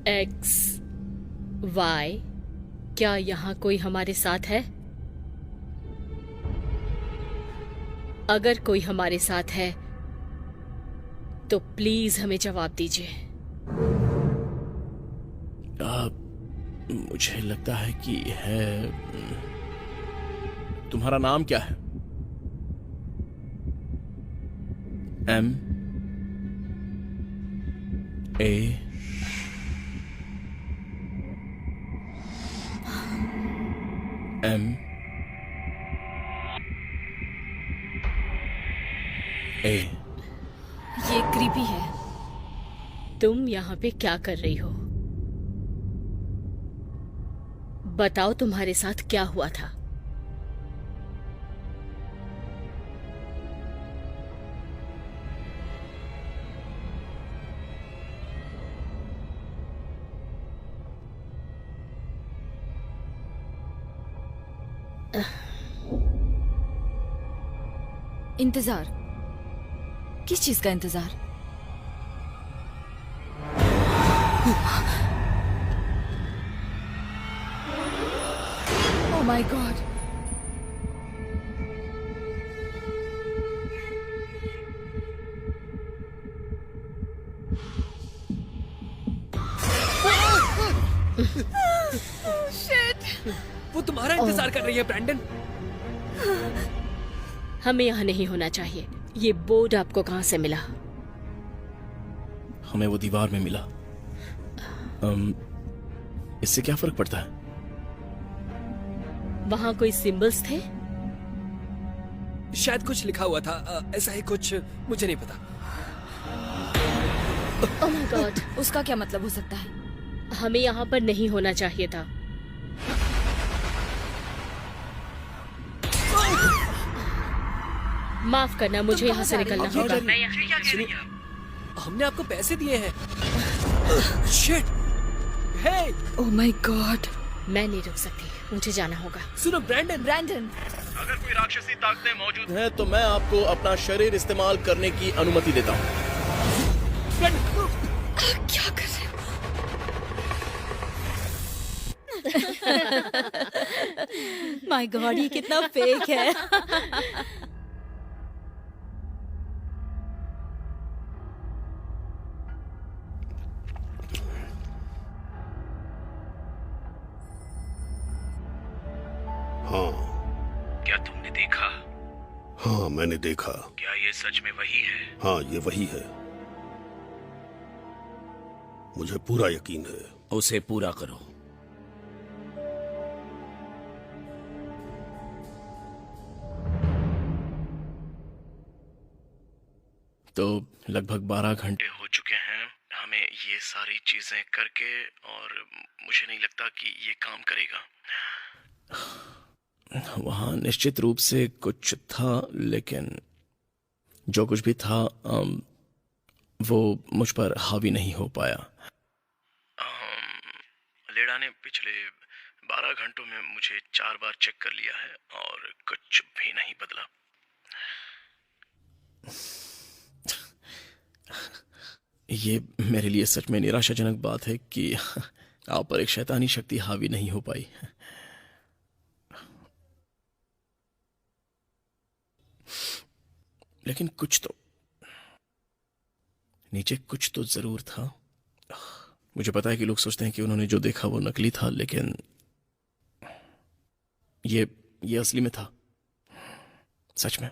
X. Y. क्या यहाँ कोई हमारे साथ है? अगर कोई हमारे साथ है तो प्लीज हमें जवाब दीजिए। मुझे लगता है कि है। तुम्हारा नाम क्या है? M A M A। ये क्रीपी है। तुम यहाँ पे क्या कर रही हो? बताओ तुम्हारे साथ क्या हुआ था? इंतजार? किस चीज का इंतजार? Oh my God. Shit. वो तुम्हारा इंतजार कर रही है ब्रैंडन। हमें यहाँ नहीं होना चाहिए। ये बोर्ड आपको कहाँ से मिला? हमें वो दीवार में मिला। इससे क्या फर्क पड़ता है? वहाँ कोई सिंबल्स थे? शायद कुछ लिखा हुआ था, ऐसा ही कुछ, मुझे नहीं पता। Oh my God. उसका क्या मतलब हो सकता है? हमें यहाँ पर नहीं होना चाहिए था। माफ करना, मुझे यहाँ से निकलना होगा। हमने आपको पैसे दिए हैं। Shit! Hey! Oh my God. मैं नहीं रुक सकती, मुझे जाना होगा। सुनो ब्रैंडन। अगर कोई राक्षसी ताकतें मौजूद हैं तो मैं आपको अपना शरीर इस्तेमाल करने की अनुमति देता हूँ। क्या कर रहे हो? माय गॉड, ये कितना फेक है। हाँ। क्या तुमने देखा? हाँ, मैंने देखा। क्या ये सच में वही है? हाँ, ये वही है। मुझे पूरा यकीन है। उसे पूरा करो। तो लगभग 12 घंटे हो चुके हैं हमें ये सारी चीजें करके, और मुझे नहीं लगता कि ये काम करेगा। वहां निश्चित रूप से कुछ था, लेकिन जो कुछ भी था वो मुझ पर हावी नहीं हो पाया। लेडा ने पिछले 12 घंटों में मुझे 4 बार चेक कर लिया है और कुछ भी नहीं बदला। ये मेरे लिए सच में निराशाजनक बात है कि आप पर एक शैतानी शक्ति हावी नहीं हो पाई। लेकिन कुछ तो नीचे कुछ तो जरूर था। मुझे पता है कि लोग सोचते हैं कि उन्होंने जो देखा वो नकली था, लेकिन ये असली में था, सच में।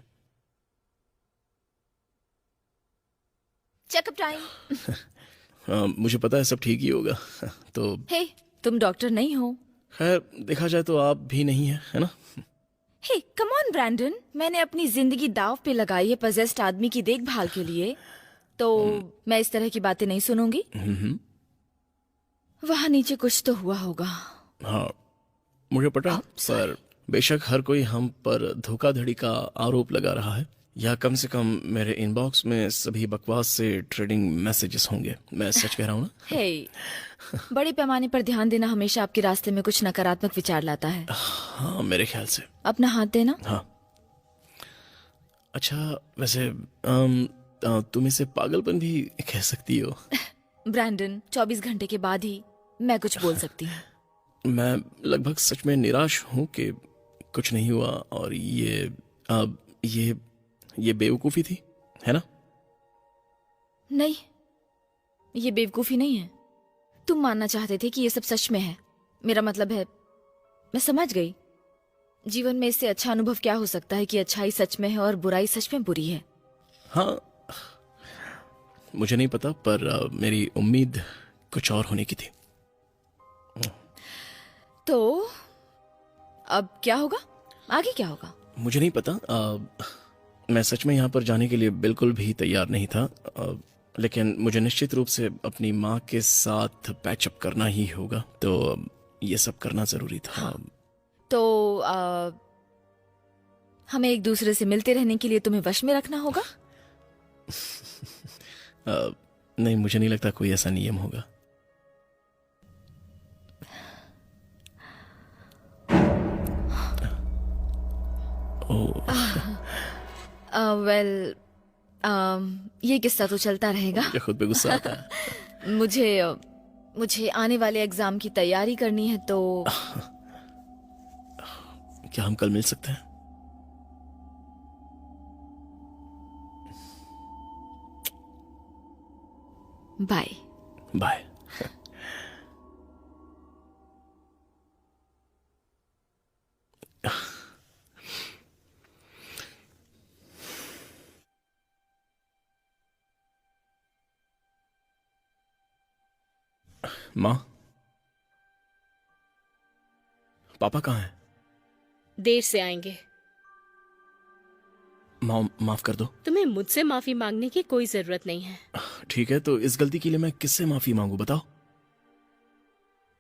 Checkup time. मुझे पता है सब ठीक ही होगा। तो हे, तुम डॉक्टर नहीं हो। खैर देखा जाए तो आप भी नहीं है ना? हे कम ऑन ब्रैंडन, मैंने अपनी जिंदगी दांव पे लगाई है पजेस्ड आदमी की देखभाल के लिए, तो मैं इस तरह की बातें नहीं सुनूंगी। वहां नीचे कुछ तो हुआ होगा। हाँ मुझे पता, पर बेशक हर कोई हम पर धोखाधड़ी का आरोप लगा रहा है, या कम से कम मेरे इनबॉक्स में सभी बकवास से ट्रेडिंग मैसेजेस होंगे। मैं सच कह रहा हूँ ना? हे, बड़े पैमाने पर ध्यान देना हमेशा आपके रास्ते में कुछ नकारात्मक विचार लाता है। हाँ मेरे ख्याल से। अपना हाथ देना। हाँ अच्छा, वैसे तुम इसे पागलपन भी कह सकती हो। ब्रैंडन, 24 घंटे के बाद ही मैं कुछ बोल सकती हूँ। मैं लगभग सच में निराश हूँ कि कुछ नहीं हुआ, और ये बेवकूफी थी, है ना? नहीं, ये बेवकूफी नहीं है। तुम मानना चाहते थे कि ये सब सच में है। मेरा मतलब है, मैं समझ गई। जीवन में इससे अच्छा अनुभव क्या हो सकता है कि अच्छाई सच में है और बुराई सच में बुरी है। हाँ मुझे नहीं पता, पर मेरी उम्मीद कुछ और होने की थी। तो अब क्या होगा? आगे क्या होगा? मुझे नहीं पता। मैं सच में यहाँ पर जाने के लिए बिल्कुल भी तैयार नहीं था, लेकिन मुझे निश्चित रूप से अपनी माँ के साथ पैचअप करना ही होगा, तो ये सब करना जरूरी था। हाँ। तो हमें एक दूसरे से मिलते रहने के लिए तुम्हें वश में रखना होगा। नहीं, मुझे नहीं लगता कोई ऐसा नियम होगा। वेल, ये किस्सा तो चलता रहेगा। मुझे खुद पे गुस्सा आता है। मुझे आने वाले एग्जाम की तैयारी करनी है, तो क्या हम कल मिल सकते हैं? बाय। बाय। माँ, पापा कहाँ हैं? देर से आएंगे। माफ कर दो। तुम्हें मुझसे माफी मांगने की कोई जरूरत नहीं है। ठीक है, तो इस गलती के लिए मैं किससे माफी मांगू, बताओ?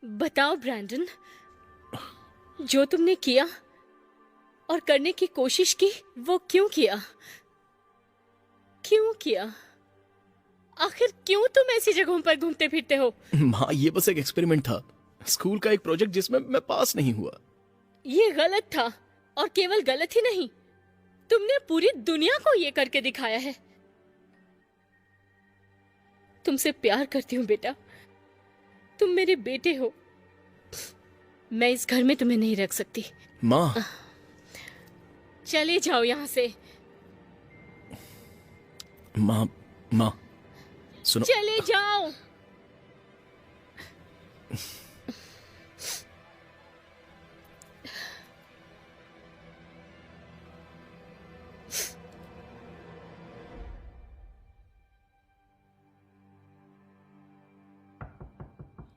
बताओ ब्रैंडन, जो तुमने किया और करने की कोशिश की, वो क्यों किया? क्यों किया? आखिर क्यों तुम ऐसी जगहों पर घूमते फिरते हो? माँ, ये बस एक एक्सपेरिमेंट था, स्कूल का एक प्रोजेक्ट जिसमें मैं पास नहीं हुआ। ये गलत था, और केवल गलत ही नहीं, तुमने पूरी दुनिया को ये करके दिखाया है। तुमसे प्यार करती हूँ बेटा, तुम मेरे बेटे हो। मैं इस घर में तुम्हें नहीं रख सकती। माँ, चले जाओ यहाँ से। माँ सुनो। चले जाओ।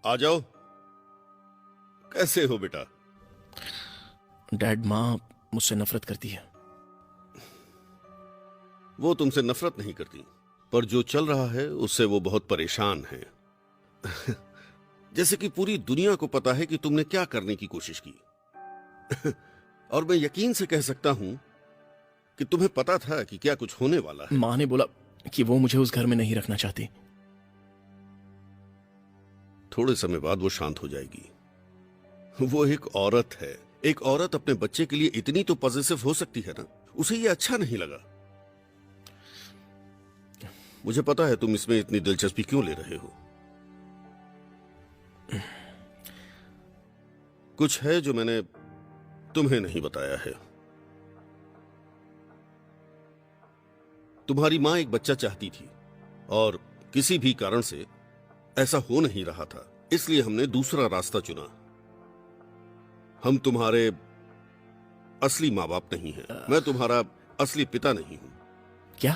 आ जाओ। कैसे हो बेटा? डैड, माँ मुझसे नफरत करती है। वो तुमसे नफरत नहीं करती, पर जो चल रहा है उससे वो बहुत परेशान है। जैसे कि पूरी दुनिया को पता है कि तुमने क्या करने की कोशिश की। और मैं यकीन से कह सकता हूं कि तुम्हें पता था कि क्या कुछ होने वाला है। माँ ने बोला कि वो मुझे उस घर में नहीं रखना चाहती। थोड़े समय बाद वो शांत हो जाएगी। वो एक औरत है। एक औरत अपने बच्चे के लिए इतनी तो पॉजिटिव हो सकती है ना। उसे ये अच्छा नहीं लगा। मुझे पता है तुम इसमें इतनी दिलचस्पी क्यों ले रहे हो। कुछ है जो मैंने तुम्हें नहीं बताया है। तुम्हारी मां एक बच्चा चाहती थी, और किसी भी कारण से ऐसा हो नहीं रहा था, इसलिए हमने दूसरा रास्ता चुना। हम तुम्हारे असली माँ बाप नहीं हैं। मैं तुम्हारा असली पिता नहीं हूं। क्या?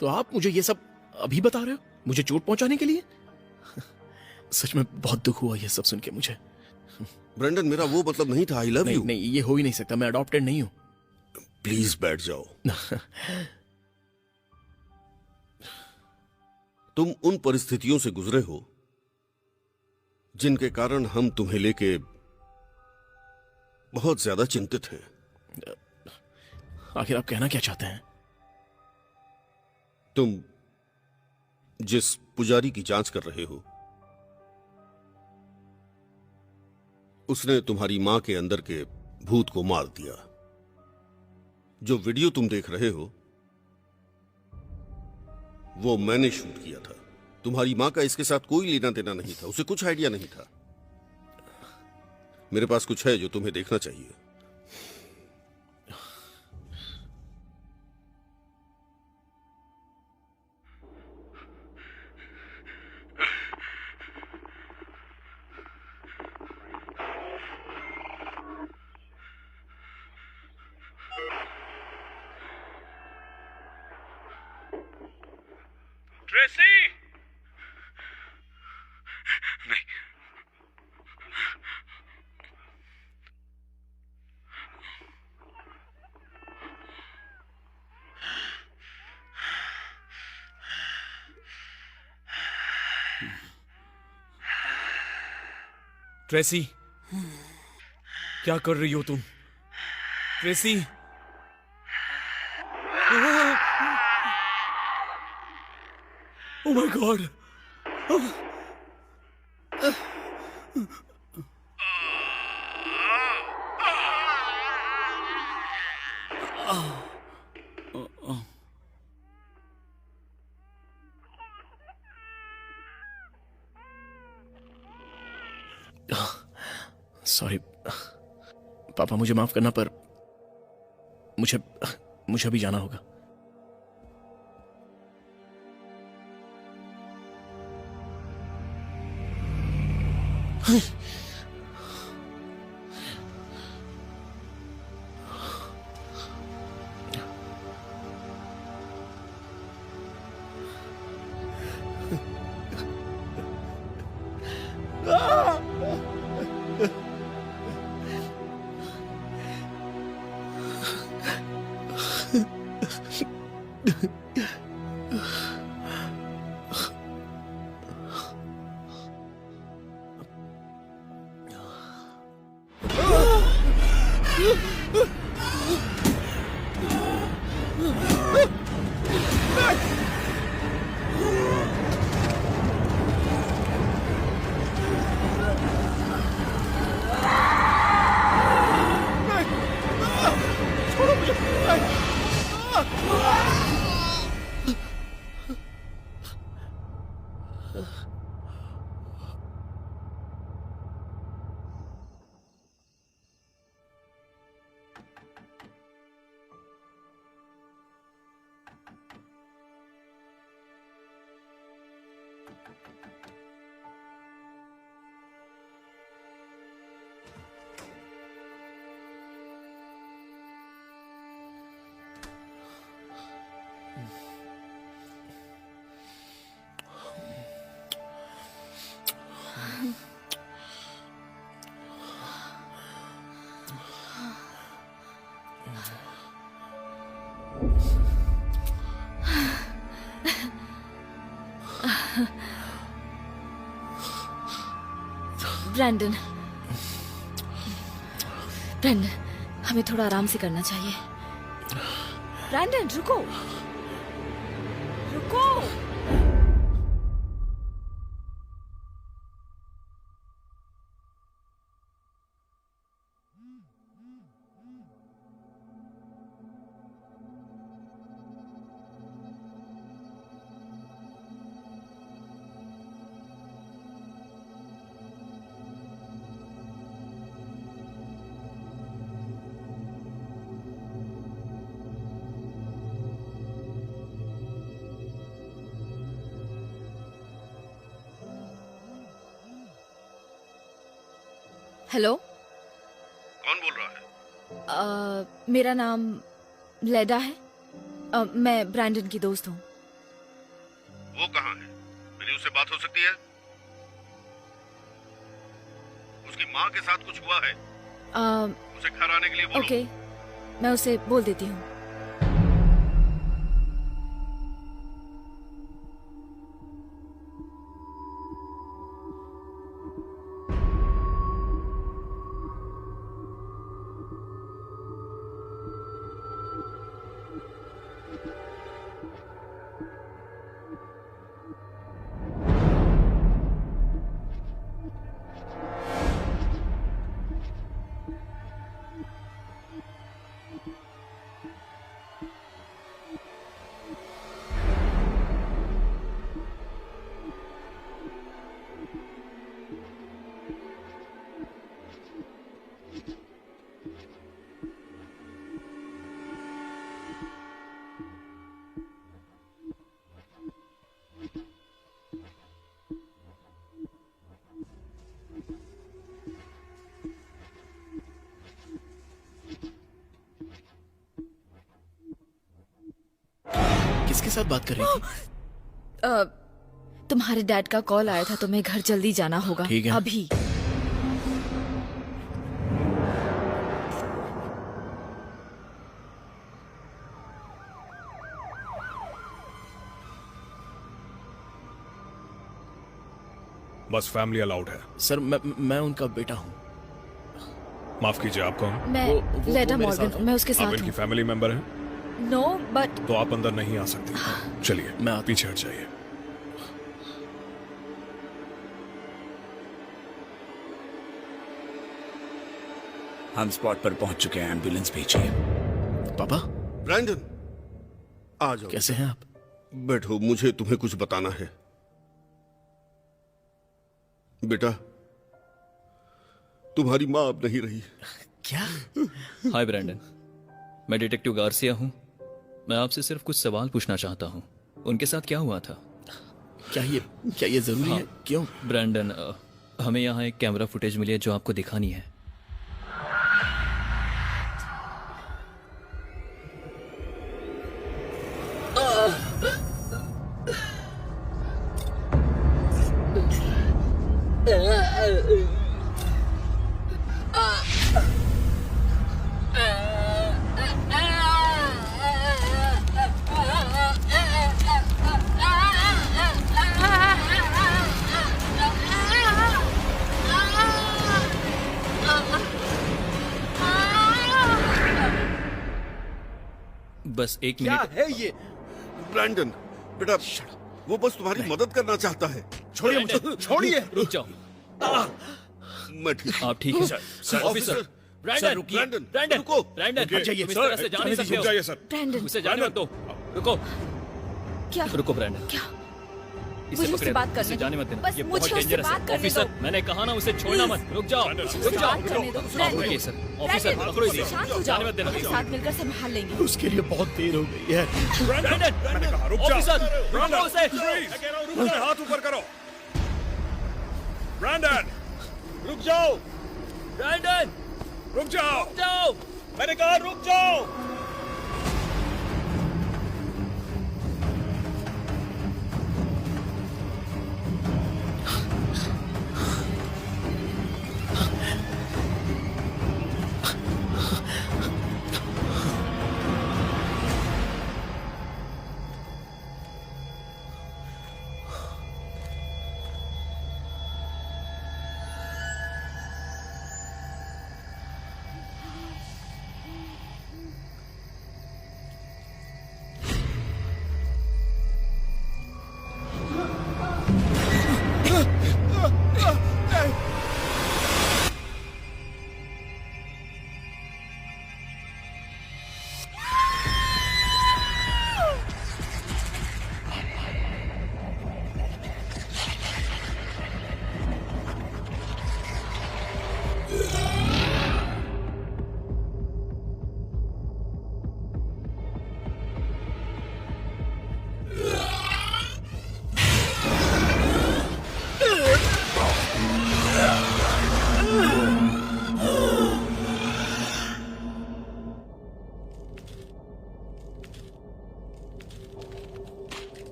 तो आप मुझे ये सब अभी बता रहे हो, मुझे चोट पहुंचाने के लिए? सच में बहुत दुख हुआ ये सब सुन के मुझे। ब्रेंडन, मेरा वो मतलब नहीं था। I love you. नहीं, ये हो ही नहीं सकता। मैं अडॉप्टेड नहीं हूं। प्लीज बैठ जाओ। तुम उन परिस्थितियों से गुजरे हो जिनके कारण हम तुम्हें लेके बहुत ज्यादा चिंतित हैं। आखिर आप कहना क्या चाहते हैं? तुम जिस पुजारी की जांच कर रहे हो, उसने तुम्हारी मां के अंदर के भूत को मार दिया। जो वीडियो तुम देख रहे हो वो मैंने शूट किया था। तुम्हारी मां का इसके साथ कोई लेना देना नहीं था, उसे कुछ आइडिया नहीं था। मेरे पास कुछ है जो तुम्हें देखना चाहिए। ट्रेसी! नहीं। ट्रेसी, क्या कर रही हो तुम? Tracy! Oh my God! Sorry पापा, मुझे माफ करना, पर मुझे अभी जाना होगा। ब्रैंडन, ब्रैंडन, हमें थोड़ा आराम से करना चाहिए। ब्रैंडन, रुको, रुको। हेलो, कौन बोल रहा है? मेरा नाम लेडा है। मैं ब्रैंडन की दोस्त हूँ। वो कहाँ है? मेरी उससे बात हो सकती है? उसकी माँ के साथ कुछ हुआ है? उसे घर आने के लिए बोलो। ओके, मैं उसे बोल देती हूँ। किसके साथ बात कर रही थी? तुम्हारे डैड का कॉल आया था, तुम्हें घर जल्दी जाना होगा। ठीक है। अभी। बस फैमिली अलाउड है। सर मैं उनका बेटा हूँ। माफ कीजिए, आप कौन? मैं लेडा मॉर्गन, मैं उसके आप साथ इनकी हूँ। फैमिली मेंबर हैं? नो, बट तो आप अंदर नहीं आ सकती। चलिए, मैं पीछे हट जाइए। हम स्पॉट पर पहुंच चुके हैं, एम्बुलेंस भेजिए। पापा, ब्रैंडन, आ जाओ। कैसे हैं आप? बैठो, मुझे तुम्हें कुछ बताना है। बेटा, तुम्हारी माँ अब नहीं रही। क्या? हाय ब्रैंडन, मैं डिटेक्टिव गार्सिया हूँ। मैं आपसे सिर्फ कुछ सवाल पूछना चाहता हूँ। उनके साथ क्या हुआ था? क्या ये जरूरी है? क्यों? ब्रैंडन, हमें यहाँ एक कैमरा फुटेज मिली है जो आपको दिखानी है। बस एक मिनट। क्या है ये? ब्रैंडन, बेटा, वो बस तुम्हारी मदद करना चाहता है। छोड़िए मुझे, छोड़िए। रुक जाओ। मैं ठीक। आप ठीक है? ऑफिसर, ब्रैंडन, ब्रैंडन, ब्रैंडन, रुको। ब्रैंडन, रुकिए। तुम इस तरह से जा नहीं सकते हो। जाइए सर। ब्रैंडन, उसे जाने मत दो। रुको, क्या? रुको ब्रैंडन। क्या? इसे मुझे उससे पकड़े, बात करने उसे दो। जाने मत देना। बस ये मुझे बहुत उससे डेंजरस बात है। करने ऑफिसर, दो। मैंने कहा ना उसे छोड़ना मत। रुक जाओ, रुक जाओ। बात करने दो। रुकिए सर। ऑफिसर, पकड़ो इसे। शांत हो जाओ। जाने मत देना। हम साथ मिलकर संभाल लेंगे। उसके लिए बहुत देर हो गई है। ब्रैंडन, मैंने कहा रुक जाओ। ऑफिसर, ब्रैंडन, रुको उसे। मैं कह रहा हूं, रुको, हाथ ऊपर करो। ब्रैंडन, रुक जाओ। ब्रैंडन, रुक जाओ। रुक जाओ। मैंने कहा रुक जाओ।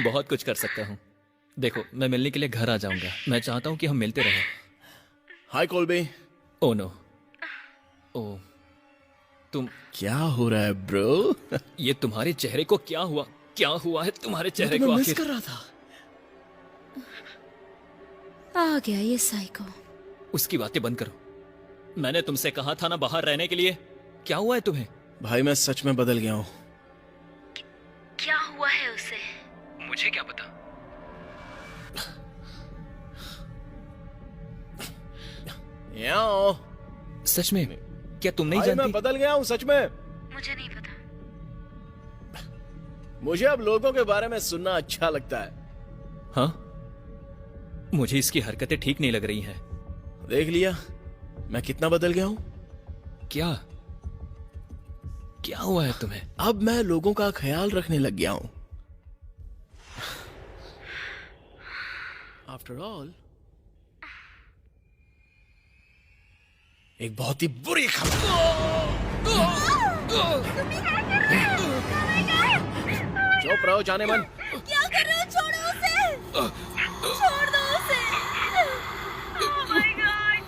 बहुत कुछ कर सकता हूँ। देखो, मैं मिलने के लिए घर आ जाऊंगा। मैं चाहता हूँ कि हम मिलते रहें। हाय कोल्बे। Oh no. ओ, तुम क्या हो रहा है ब्रो? ये तुम्हारे चेहरे को क्या हुआ? क्या हुआ है तुम्हारे चेहरे को? मिस कर रहा था। आ गया ये साइको। उसकी बातें बंद करो। मैंने तुमसे कहा था ना बाहर रहने के लिए। क्या हुआ है तुम्हें? भाई मैं सच में बदल गया हूँ। क्या हुआ है उसे? मुझे क्या पता। सच में? क्या तुम नहीं जानती? मैं बदल गया हूँ सच में। मुझे नहीं पता। मुझे अब लोगों के बारे में सुनना अच्छा लगता है। हाँ? मुझे इसकी हरकतें ठीक नहीं लग रही हैं। देख लिया मैं कितना बदल गया हूँ। क्या? क्या हुआ है तुम्हें? अब मैं लोगों का ख्याल रखने लग गया हूँ। आफ्टर ऑल एक बहुत ही बुरी खबर। चुप रहो जाने मन। क्या कर रहे हो? छोड़ो उसे। छोड़ दो उसे। Oh my God,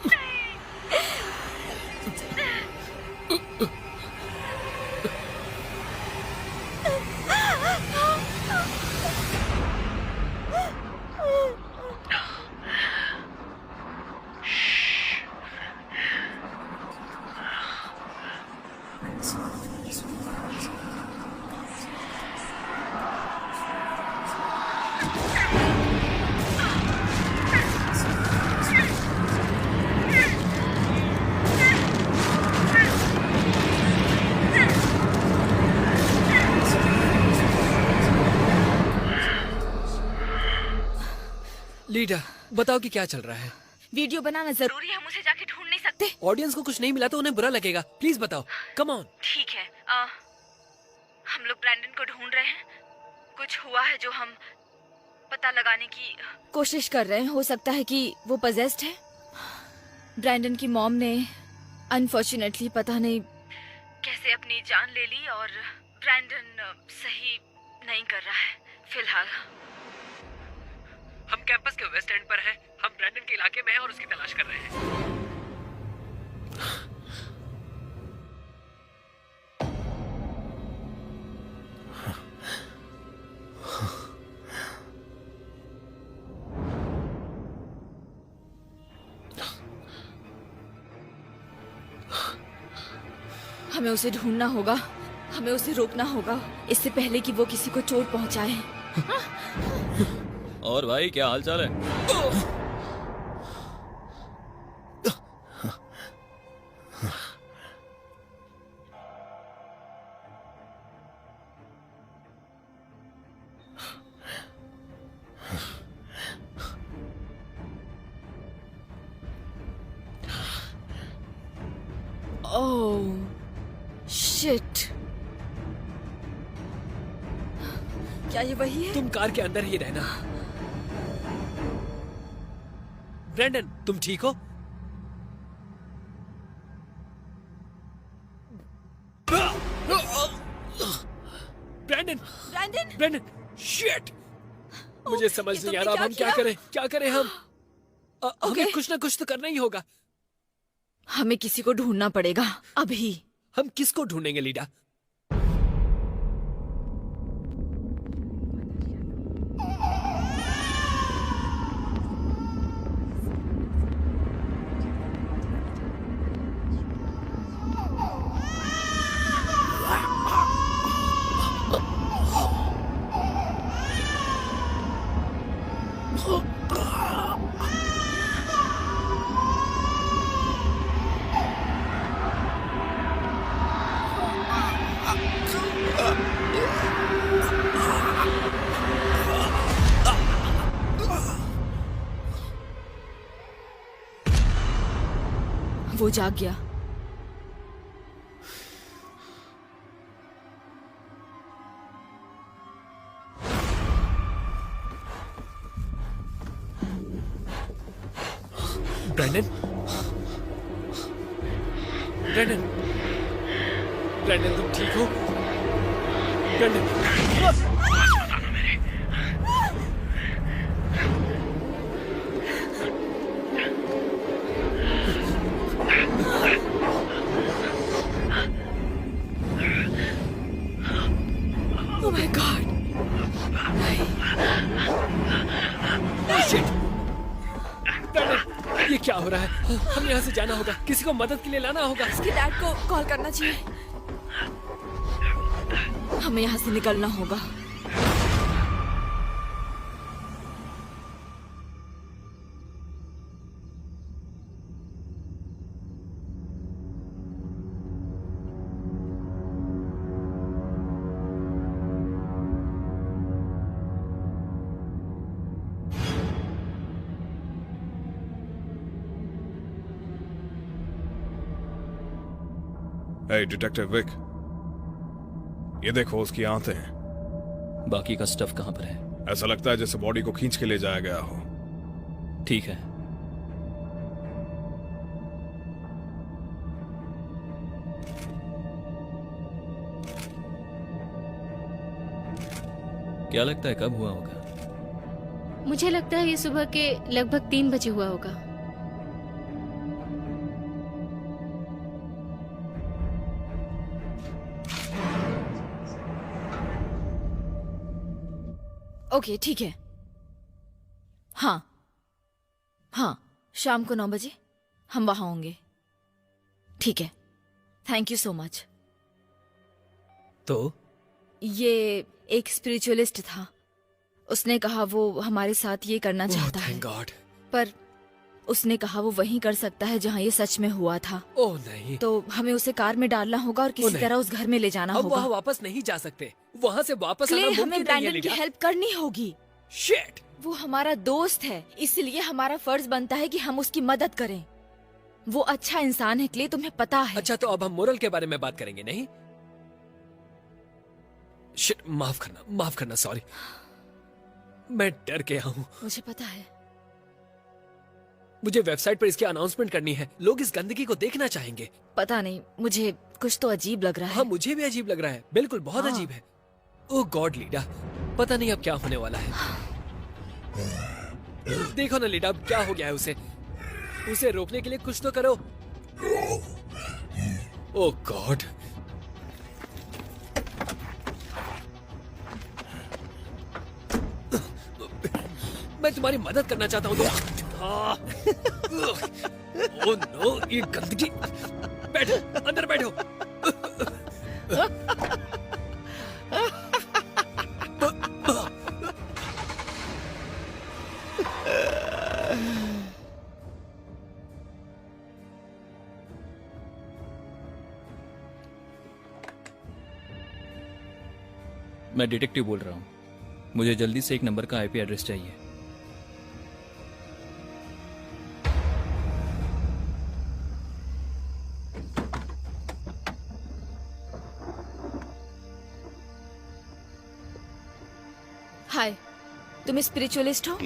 लीडर, बताओ कि क्या चल रहा है। वीडियो बनाना जरूरी है, मुझे जाके ढूंढ नहीं सकते? ऑडियंस को कुछ नहीं मिला तो उन्हें बुरा लगेगा। प्लीज बताओ, कम ऑन। ठीक है, हम लोग ब्रैंडन को ढूंढ रहे हैं। कुछ हुआ है जो हम पता लगाने की कोशिश कर रहे हैं। हो सकता है कि वो पजेस्ड है। ब्रैंडन की मॉम ने अनफॉर्चुनेटली पता नहीं कैसे अपनी जान ले ली और ब्रैंडन सही नहीं कर रहा है फिलहाल। हम कैंपस के वेस्ट एंड पर हैं। हम ब्रैंडन के इलाके में हैं और उसकी तलाश कर रहे हैं। हमें उसे ढूंढना होगा, हमें उसे रोकना होगा इससे पहले कि वो किसी को चोट पहुंचाए। और भाई क्या हाल चाल है? ओह शिट, क्या ये वही है? तुम कार के अंदर ही रहना। ब्रैंडन, तुम ठीक हो? Brandon, Brandon, Brandon, shit! मुझे समझ नहीं आ रहा अब हम क्या करें। क्या करें हम? हमें कुछ ना कुछ तो करना ही होगा। हमें किसी को ढूंढना पड़ेगा अभी। हम किसको ढूंढेंगे लीडा? वो जाग गया। ब्रैंडन, ब्रैंडन, ब्रैंडन तुम ठीक हो? Oh my God! Oh shit! Brandon, ये क्या हो रहा है? हमें यहाँ से जाना होगा। किसी को मदद के लिए लाना होगा। इसके डैड को कॉल करना चाहिए। हमें यहाँ से निकलना होगा। Hey, डिटेक्टिव विक, ये देखो उसकी आंतें हैं। बाकी का स्टफ कहां पर है? ऐसा लगता है जैसे बॉडी को खींच के ले जाया गया हो। ठीक है। क्या लगता है कब हुआ होगा? मुझे लगता है ये सुबह के लगभग 3 बजे हुआ होगा। ओके, ठीक है। हाँ हाँ, शाम को 9 बजे हम वहां होंगे। ठीक है, थैंक यू सो मच। तो ये एक स्पिरिचुअलिस्ट था। उसने कहा वो हमारे साथ ये करना चाहता है, थैंक गॉड। पर उसने कहा वो वहीं कर सकता है जहाँ ये सच में हुआ था। ओह नहीं। तो हमें उसे कार में डालना होगा और किसी तरह उस घर में ले जाना अब होगा। वहाँ वापस नहीं जा सकते। वहाँ से वापस आना क्ले, मुमकिन हमें नहीं है, ब्रैंडन की लीडा। हेल्प करनी होगी। शिट! वो हमारा दोस्त है, इसलिए हमारा फर्ज बनता है कि हम उसकी मदद करें। वो अच्छा इंसान है क्ले, तुम्हें पता है। अच्छा, तो अब हम मोरल के बारे में बात करेंगे, नहीं? शिट, माफ करना, सॉरी। मैं डर गया हूँ। मुझे पता है। मुझे वेबसाइट पर इसकी अनाउंसमेंट करनी है। लोग इस गंदगी को देखना चाहेंगे। पता नहीं, मुझे कुछ तो अजीब लग रहा है। हाँ, मुझे भी अजीब लग रहा है। बिल्कुल, बहुत अजीब है। ओह गॉड लीडा, पता नहीं अब क्या होने वाला है। देखो ना लीडा, अब क्या हो गया है उसे रोकने के लिए कुछ तो करो। ओह गॉड। मैं तुम्हारी मदद करना चाहता हूँ ओह नो, ये गंदगी। बैठो, अंदर बैठो। मैं डिटेक्टिव बोल रहा हूँ। मुझे जल्दी से एक नंबर का आईपी एड्रेस चाहिए। हाय, तुम स्पिरिचुअलिस्ट हो?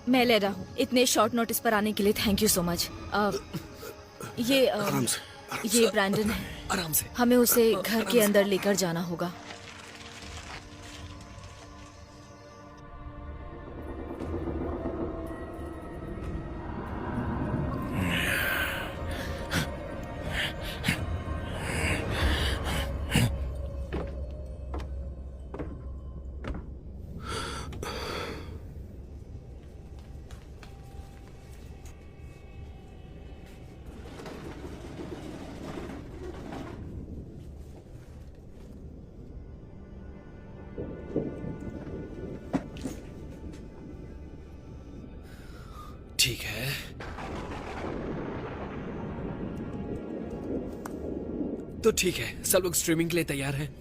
मैं लेरा हूँ। इतने शॉर्ट नोटिस पर आने के लिए थैंक यू सो मच। ये ब्रैंडन है। आराम से। हमें उसे घर के अंदर लेकर जाना होगा। ठीक है। तो ठीक है, सब लोग स्ट्रीमिंग के लिए तैयार हैं।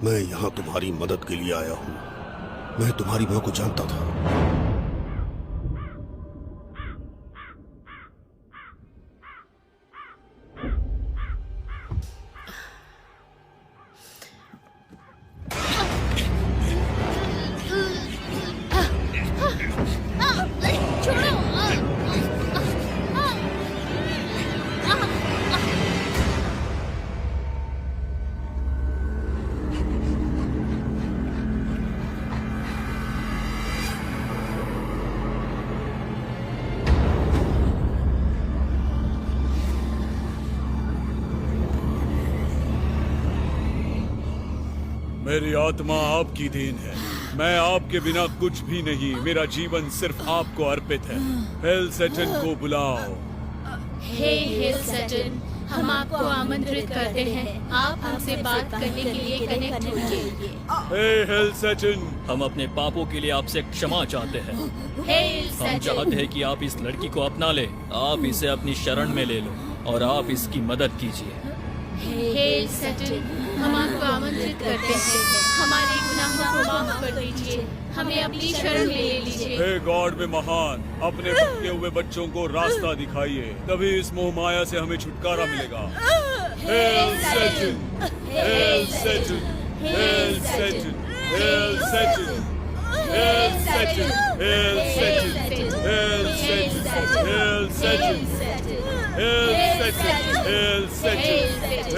मैं यहाँ तुम्हारी मदद के लिए आया हूँ। मैं तुम्हारी माँ को जानता था। मेरी आत्मा आपकी देन है। मैं आपके बिना कुछ भी नहीं। मेरा जीवन सिर्फ आपको अर्पित है। हेल सेटन को बुलाओ। हे हेल सेटन, हम आपको आमंत्रित करते हैं। आप हमसे बात करने के लिए कनेक्ट होइए। हे हेल सेटन, हम अपने पापों के लिए आपसे क्षमा चाहते हैं। हम चाहते हैं कि आप इस लड़की को अपना ले। आप इसे अपनी शरण में ले लो और आप इसकी मदद कीजिए। हेल सेटन, हम आपको आमंत्रित करते हैं। हमारे गुनाहों को माफ कर दीजिए। हमें अपनी शरण में ले लीजिए। हे गॉड में महान, अपने भटके हुए बच्चों को रास्ता दिखाइए, तभी इस मोह माया से हमें छुटकारा मिलेगा। हेल सेटन, हेल सेटन, हेल सेटन, हेल सेटन, हेल सेटन, हेल सेटन, हेल सेटन, हेल सेटन, हेल सेटन, हेल सेटन,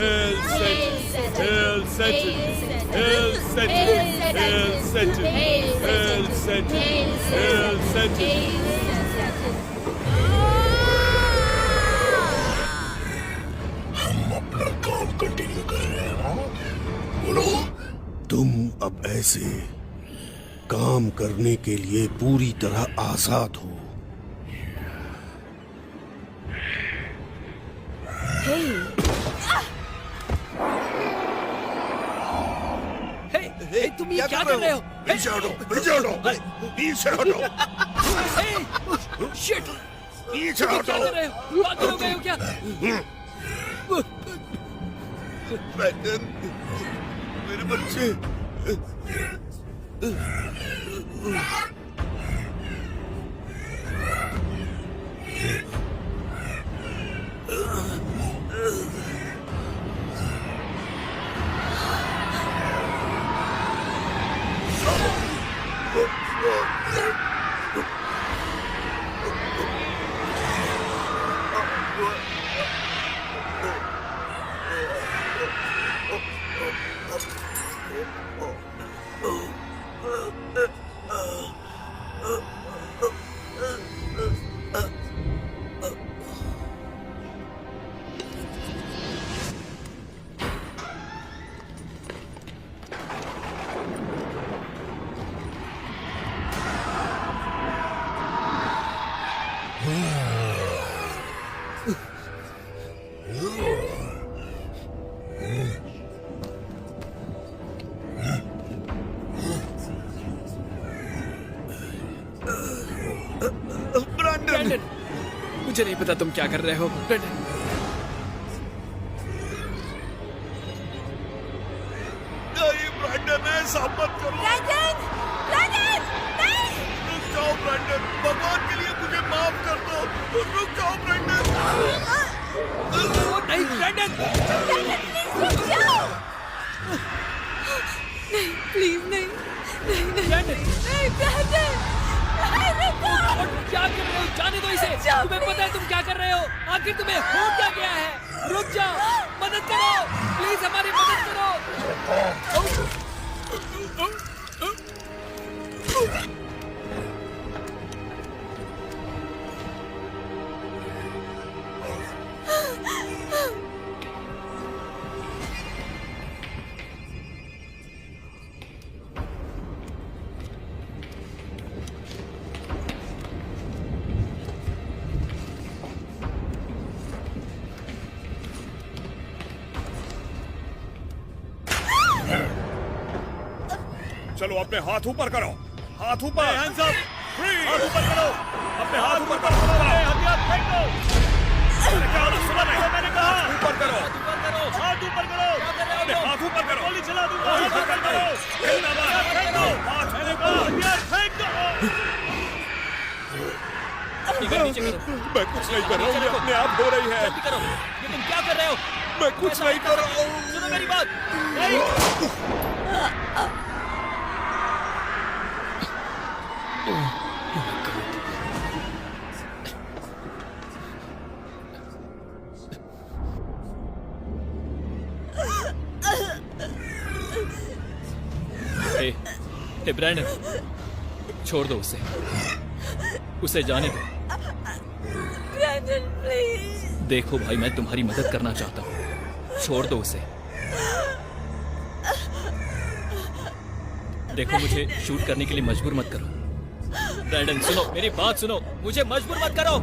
हेल सेटन, हेल सेटन, हेल सेटन, हेल सेटन, हेल सेटन, हेल सेटन। हम अपना काम कंटिन्यू कर रहे हैं। बोलो, तुम अब ऐसे काम करने के लिए पूरी तरह आजाद हो। तुम ये क्या कर रहे हो? पीछे हटो, पीछे हटो, पीछे हटो। शिट! पीछे क्या हटो। कर रहे हो? पागल हो गए हो क्या? ब्रैंडन, मेरे बच्चे। ब्रैंडन, मुझे नहीं पता तुम क्या कर रहे हो। ब्रैंडन, नहीं ब्रैंडन, ऐसा मत करो। ब्रैंडन, ब्रैंडन, नहीं। रुक जाओ ब्रैंडन, भगवान के लिए मुझे माफ कर दो। रुक जाओ ब्रैंडन। नहीं ब्रैंडन, रुक जाओ। नहीं, प्लीज नहीं, नहीं, नहीं, ब्रैंडन, नहीं, ब्रैंडन, नहीं, रुको। क्या कर रहे हो? जाने दो इसे। तुम्हें पता है तुम क्या कर रहे हो? आखिर तुम्हें हो क्या गया है? रुक जाओ, मदद करो, प्लीज हमारी मदद करो। चलो अपने हाथ ऊपर करो, हाथ ऊपर। हैंड्स अप, हाथ ऊपर करो, अपने हाथ ऊपर करो, हथियार फेंक दो। मैंने कहा, मैंने कहा, ऊपर करो, हाथ ऊपर करो, अपने हाथ ऊपर करो। गोली चला दूंगा। फेंक दो, फेंक दो, मैंने कहा हथियार फेंक दो। नीचे करो। मैं कुछ नहीं कर रहा हूँ, ये अपने आप हो रही है। जल्दी करो। ये तुम क्या कर रहे हो? मैं कुछ नहीं कर रहा हूँ। सुनो मेरी बात। नहीं। हे ब्रैंडन, छोड़ दो उसे जाने दो। Brandon please. देखो भाई, मैं तुम्हारी मदद करना चाहता हूँ, छोड़ दो उसे। देखो, मुझे शूट करने के लिए मजबूर मत करो। ब्रैंडन सुनो, मेरी बात सुनो, मुझे मजबूर मत करो।